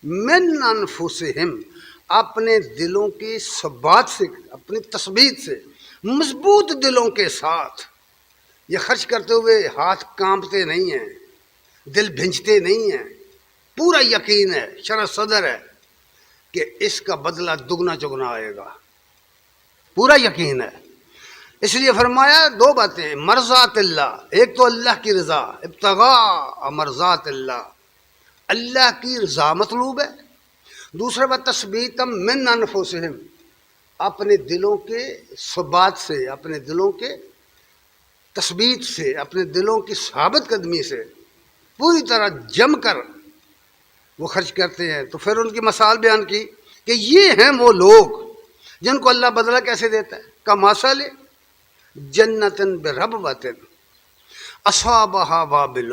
مِّنْ أَنفُسِهِمْ. اپنے دلوں کے ثبات سے، اپنی تثبیت سے، مضبوط دلوں کے ساتھ یہ خرچ کرتے ہوئے ہاتھ کانپتے نہیں ہیں، دل بھنجتے نہیں ہیں، پورا یقین ہے، شرح صدر ہے کہ اس کا بدلہ دگنا چگنا آئے گا. پورا یقین ہے. اس لیے فرمایا دو باتیں، مرضات اللہ، ایک تو اللہ کی رضا، ابتغاء مرضات اللہ، اللہ کی رضا مطلوب ہے. دوسرا بات تثبیت من انفسہم، اپنے دلوں کے ثبات سے، اپنے دلوں کے تثبیت سے، اپنے دلوں کی ثابت قدمی سے پوری طرح جم کر وہ خرچ کرتے ہیں. تو پھر ان کی مثال بیان کی کہ یہ ہیں وہ لوگ جن کو اللہ بدلہ کیسے دیتا ہے. کمثل جنت بربوۃ اصابھا وابل،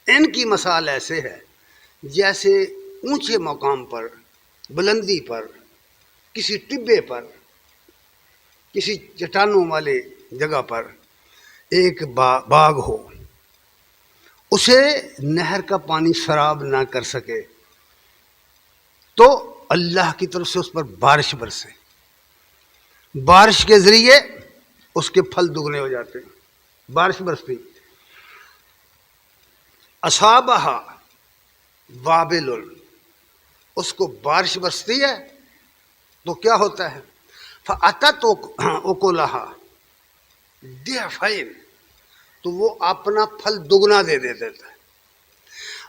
ان کی مثال ایسے ہے جیسے اونچے مقام پر، بلندی پر، کسی ٹبے پر، کسی چٹانوں والے جگہ پر ایک باغ ہو، اسے نہر کا پانی سراب نہ کر سکے تو اللہ کی طرف سے اس پر بارش برسے، بارش کے ذریعے اس کے پھل دگنے ہو جاتے ہیں. بارش برستی. اصابھا وابل، اس کو بارش برستی ہے تو کیا ہوتا ہے، فأتت اکلھا ضعفین، تو وہ اپنا پھل دگنا دے دیتا ہے.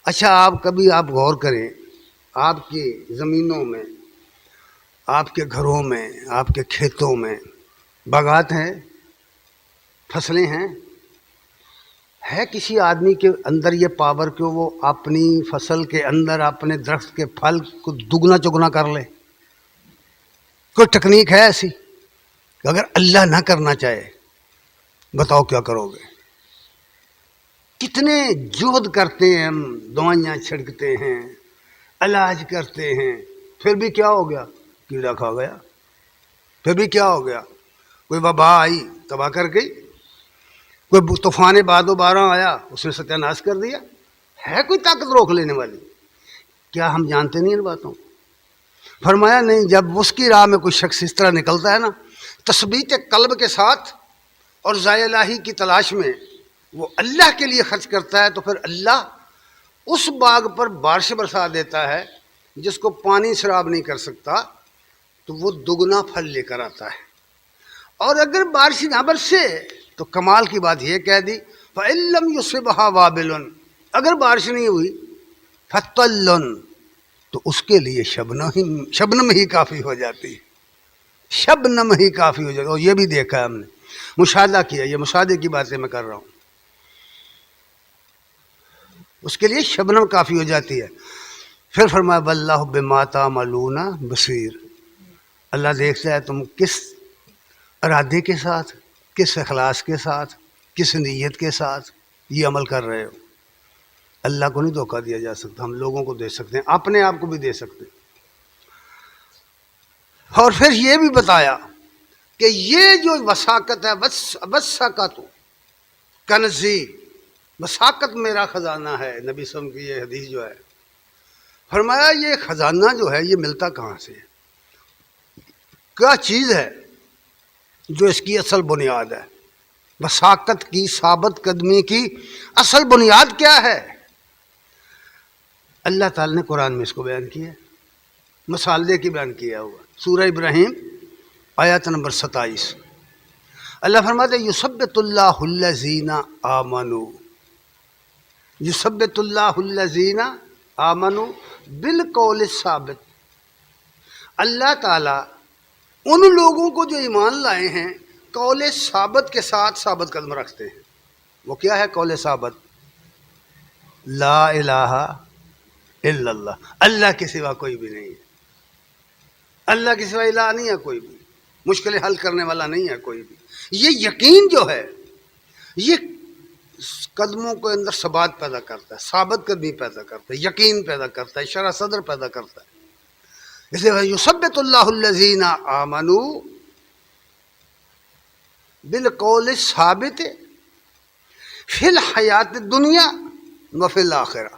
اچھا کبھی آپ غور کریں، آپ کی زمینوں میں، آپ کے گھروں میں، آپ کے کھیتوں میں باغات ہیں، فصلیں ہیں، ہے کسی آدمی کے اندر یہ پاور کہ وہ اپنی فصل کے اندر اپنے درخت کے پھل کو دگنا چگنا کر لے؟ کوئی ٹیکنیک ہے ایسی؟ کہ اگر اللہ نہ کرنا چاہے بتاؤ کیا کرو گے؟ کتنے جہد کرتے ہیں ہم، دوائیاں چھڑکتے ہیں، علاج کرتے ہیں، پھر بھی کیا ہو گیا؟ کیڑا کھا گیا. پھر بھی کیا ہو گیا؟ کوئی وبا آئی تباہ کر گئی، کوئی طوفان باد و بارہ آیا اس نے ستیہ ناش کر دیا. ہے کوئی طاقت روک لینے والی؟ کیا ہم جانتے نہیں ان باتوں کو؟ فرمایا نہیں، جب اس کی راہ میں کوئی شخص اس طرح نکلتا ہے نا تثبیت قلب کے ساتھ اور ذات الہی کی تلاش میں، وہ اللہ کے لیے خرچ کرتا ہے تو پھر اللہ اس باغ پر بارش برسا دیتا ہے جس کو پانی سراب نہیں کر سکتا، تو وہ دگنا پھل لے کر آتا ہے. اور اگر بارش نہ برسے تو کمال کی بات یہ کہہ دی فَإِن لَّمْ يُصِبْهَا وَابِلٌ، اگر بارش نہیں ہوئی فَطَلٌ، تو اس کے لیے شبنم ہی کافی ہو جاتی ہے. شبنم ہی کافی ہو جاتی ہے. اور یہ بھی دیکھا ہے ہم نے، مشاہدہ کیا، یہ مشاہدے کی باتیں میں کر رہا ہوں. اس کے لیے شبنم کافی ہو جاتی ہے. پھر فرمایا وَاللَّهُ بِمَا تَعْمَلُونَ بَصِيرٌ، اللہ دیکھتا ہے تم کس ارادے کے ساتھ، کس اخلاص کے ساتھ، کس نیت کے ساتھ یہ عمل کر رہے ہو. اللہ کو نہیں دھوکہ دیا جا سکتا، ہم لوگوں کو دے سکتے ہیں، اپنے آپ کو بھی دے سکتے ہیں. اور پھر یہ بھی بتایا کہ یہ جو وساقت ہے، وساقت کنزی، وساقت میرا خزانہ ہے. نبی صلی اللہ علیہ وسلم کی یہ حدیث جو ہے، فرمایا یہ خزانہ جو ہے یہ ملتا کہاں سے ہے؟ کیا چیز ہے جو اس کی اصل بنیاد ہے؟ وساقت کی، ثابت قدمی کی اصل بنیاد کیا ہے؟ اللہ تعالی نے قرآن میں اس کو بیان کیا ہے، مثال دے کے بیان کیا ہوا. سورہ ابراہیم آیت نمبر 27، اللہ فرماتے ہیں یثبت اللہ الذین آمنوا، یثبت اللہ الذین آمنوا بالقول الثابت. اللہ تعالیٰ ان لوگوں کو جو ایمان لائے ہیں قول ثابت کے ساتھ ثابت قدم رکھتے ہیں. وہ کیا ہے قول ثابت؟ لا الہ الا اللہ، اللہ کے سوا کوئی بھی نہیں ہے. اللہ کے سوا الہ نہیں ہے کوئی بھی، مشکلیں حل کرنے والا نہیں ہے کوئی بھی. یہ یقین جو ہے یہ قدموں کے اندر ثبات پیدا کرتا ہے، ثابت قدمی پیدا کرتا ہے، یقین پیدا کرتا ہے، شرح صدر پیدا کرتا ہے. اس لیے یثبت اللہ الذین آمنوا بالقول الثابت فی الحیات الدنیا وفی الآخرہ،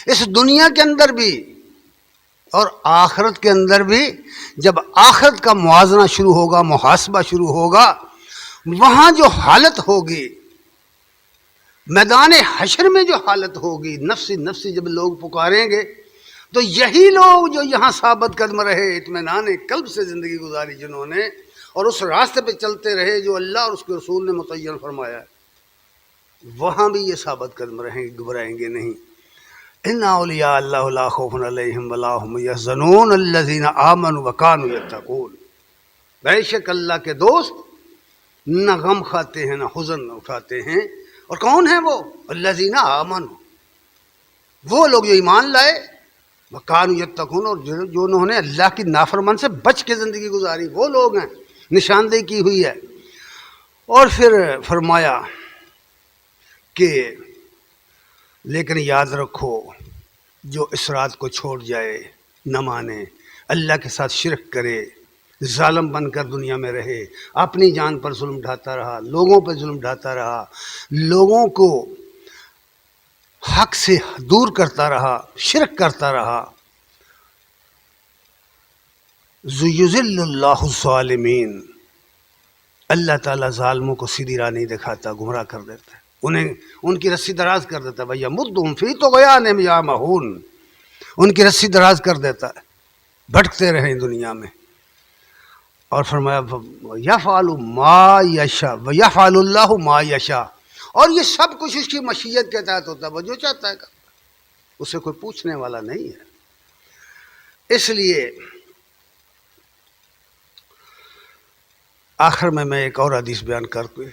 اس دنیا کے اندر بھی اور آخرت کے اندر بھی. جب آخرت کا موازنہ شروع ہوگا، محاسبہ شروع ہوگا، وہاں جو حالت ہوگی، میدان حشر میں جو حالت ہوگی، نفسی نفسی جب لوگ پکاریں گے، تو یہی لوگ جو یہاں ثابت قدم رہے، اطمینان قلب سے زندگی گزاری جنہوں نے، اور اس راستے پہ چلتے رہے جو اللہ اور اس کے رسول نے متعین فرمایا ہے، وہاں بھی یہ ثابت قدم رہیں گے، گھبرائیں گے نہیں۔ ان اولیاء اللہ لا خوف علیہم ولا هم یحزنون الذین آمنوا وکانوا یتقون، بے شک اللہ کے دوست نہ غم کھاتے ہیں نہ حزن اٹھاتے ہیں، اور کون ہیں وہ؟ الذین آمنوا، وہ لوگ جو ایمان لائے، وکانوا یتقون، اور جو انہوں نے اللہ کی نافرمان سے بچ کے زندگی گزاری، وہ لوگ ہیں، نشاندہی کی ہوئی ہے۔ اور پھر فرمایا کہ لیکن یاد رکھو جو اس رات کو چھوڑ جائے، نہ مانے، اللہ کے ساتھ شرک کرے، ظالم بن کر دنیا میں رہے، اپنی جان پر ظلم ڈھاتا رہا، لوگوں پر ظلم ڈھاتا رہا، لوگوں کو حق سے دور کرتا رہا، شرک کرتا رہا، یذل اللہ الظالمین، اللہ تعالیٰ ظالموں کو سیدھی راہ نہیں دکھاتا، گمراہ کر دیتا ہے، انہیں ان کی رسی دراز کر دیتا ہے، بھیا مدہم فی طغیانہم یعمہون، ان کی رسی دراز کر دیتا ہے، بھٹکتے رہیں دنیا میں۔ اور فرمایا یفعل ما یشاء ویفعل اللہ ما یشاء، اور یہ سب کچھ اس کی مشیت کے تحت ہوتا ہے، وہ جو چاہتا ہے کرتا ہے، اسے کوئی پوچھنے والا نہیں ہے۔ اس لیے آخر میں ایک اور حدیث بیان کر کے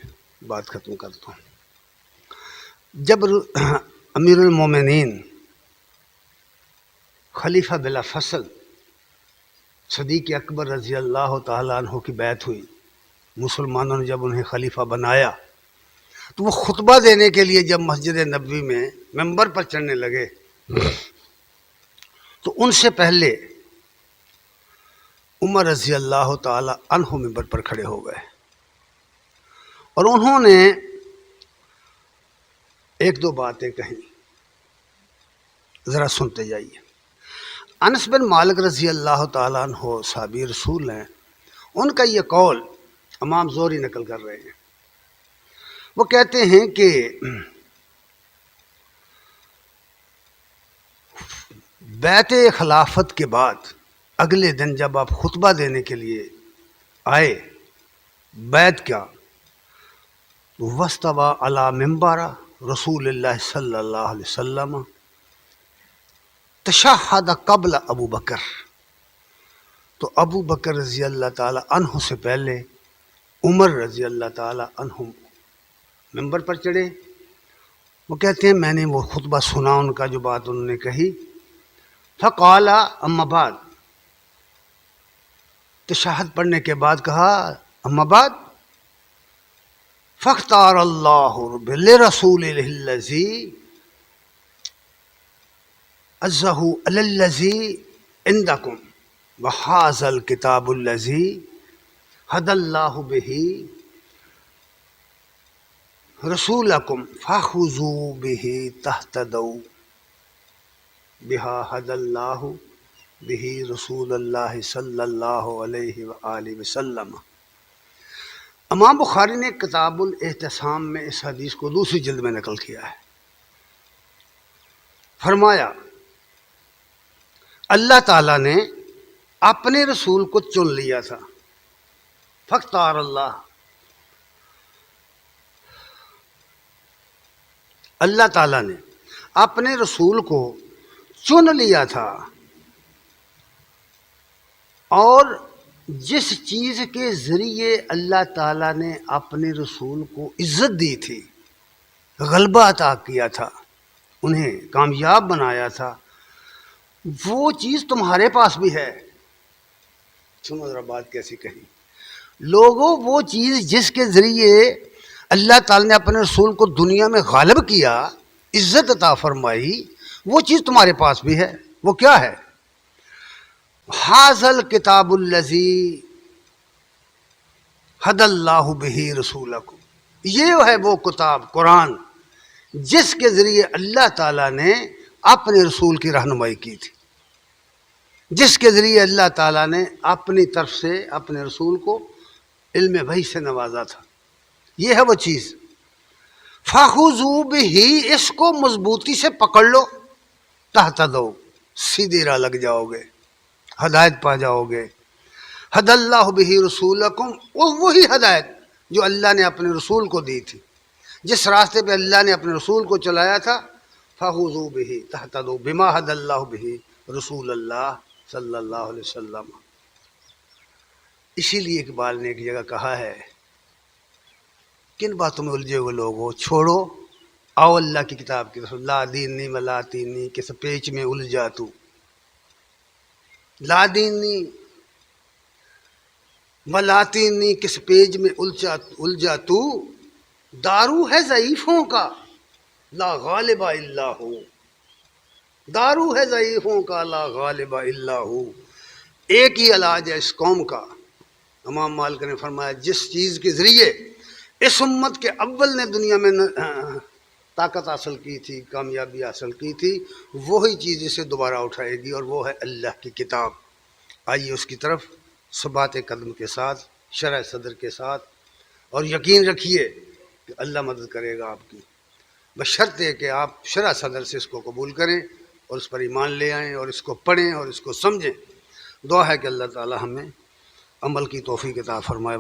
بات ختم کرتا ہوں۔ جب امیر المومنین خلیفہ بلا فصل صدیق اکبر رضی اللہ تعالیٰ عنہ کی بیعت ہوئی، مسلمانوں نے جب انہیں خلیفہ بنایا تو وہ خطبہ دینے کے لیے جب مسجد نبوی میں ممبر پر چڑھنے لگے تو ان سے پہلے عمر رضی اللہ تعالیٰ عنہ ممبر پر کھڑے ہو گئے، اور انہوں نے ایک دو باتیں کہیں، ذرا سنتے جائیے۔ انس بن مالک رضی اللہ تعالیٰ عنہ صحابی رسول ہیں، ان کا یہ قول امام زہری نقل کر رہے ہیں۔ وہ کہتے ہیں کہ بیعت خلافت کے بعد اگلے دن جب آپ خطبہ دینے کے لیے آئے، بیعت کیا، واستوى علی منبر رسول اللہ صلی اللہ علیہ وسلم تشہد قبل ابو بکر، تو ابو بکر رضی اللہ تعالیٰ عنہ سے پہلے عمر رضی اللہ تعالیٰ عنہ ممبر پر چڑھے۔ وہ کہتے ہیں میں نے وہ خطبہ سنا، ان کا جو بات انہوں نے کہی، فقال اما بعد، تشہد پڑھنے کے بعد کہا اما بعد، فاختار اللہ لرسولہ الذی عزہ علی الذی عندکم وہذا الکتاب الذی ہدی اللہ بہ رسولکم فخذوا بہ تہتدوا بہا ہدی اللہ بہ رسول اللہ صلی اللہ علیہ وآلہ وسلم۔ امام بخاری نے کتاب الاعتصام میں اس حدیث کو دوسری جلد میں نقل کیا ہے۔ فرمایا اللہ تعالیٰ نے اپنے رسول کو چن لیا تھا، فاختار اللہ، اللہ تعالیٰ نے اپنے رسول کو چن لیا تھا، اور جس چیز کے ذریعے اللہ تعالیٰ نے اپنے رسول کو عزت دی تھی، غلبہ عطا کیا تھا، انہیں کامیاب بنایا تھا، وہ چیز تمہارے پاس بھی ہے۔ سنو ذرا بات کیسی کہی، لوگوں وہ چیز جس کے ذریعے اللہ تعالیٰ نے اپنے رسول کو دنیا میں غالب کیا، عزت عطا فرمائی، وہ چیز تمہارے پاس بھی ہے۔ وہ کیا ہے؟ ھذا الکتاب الذی ہدی اللہ بہ رسولکم، یہ ہے وہ کتاب قرآن جس کے ذریعے اللہ تعالیٰ نے اپنے رسول کی رہنمائی کی تھی، جس کے ذریعے اللہ تعالیٰ نے اپنی طرف سے اپنے رسول کو علم وحی سے نوازا تھا، یہ ہے وہ چیز۔ فخذوا بہ، اس کو مضبوطی سے پکڑ لو، تہتدوا، سیدھی راہ لگ جاؤ گے، ہدایت پا جاؤ گے۔ حد اللہ بہ رسولکم، وہی ہدایت جو اللہ نے اپنے رسول کو دی تھی، جس راستے پہ اللہ نے اپنے رسول کو چلایا تھا، فخذوا بہ تہتدوا بما حد اللہ بہ رسول اللہ صلی اللہ علیہ وسلم۔ اسی لیے اقبال نے ایک جگہ کہا ہے، کن باتوں میں الجھے ہوئے لوگوں، چھوڑو آؤ اللہ کی کتاب کی طرف، لا دینی ولا تینی کس پیچ میں الجھا تو، لا دینی ولا تینی کس پیج میں الجھا تو، دارو ہے ضعیفوں کا لا غالب الا ہو، دارو ہے ضعیفوں کا لا غالب الا ہو، ایک ہی علاج ہے اس قوم کا۔ امام مالک نے فرمایا جس چیز کے ذریعے اس امت کے اول نے دنیا میں طاقت حاصل کی تھی، کامیابی حاصل کی تھی، وہی چیز اسے دوبارہ اٹھائے گی، اور وہ ہے اللہ کی کتاب۔ آئیے اس کی طرف ثبات قدم کے ساتھ، شرح صدر کے ساتھ، اور یقین رکھیے کہ اللہ مدد کرے گا آپ کی، بشرط ہے کہ آپ شرح صدر سے اس کو قبول کریں اور اس پر ایمان لے آئیں اور اس کو پڑھیں اور اس کو سمجھیں۔ دعا ہے کہ اللہ تعالی ہمیں عمل کی توفیق عطا فرمائے۔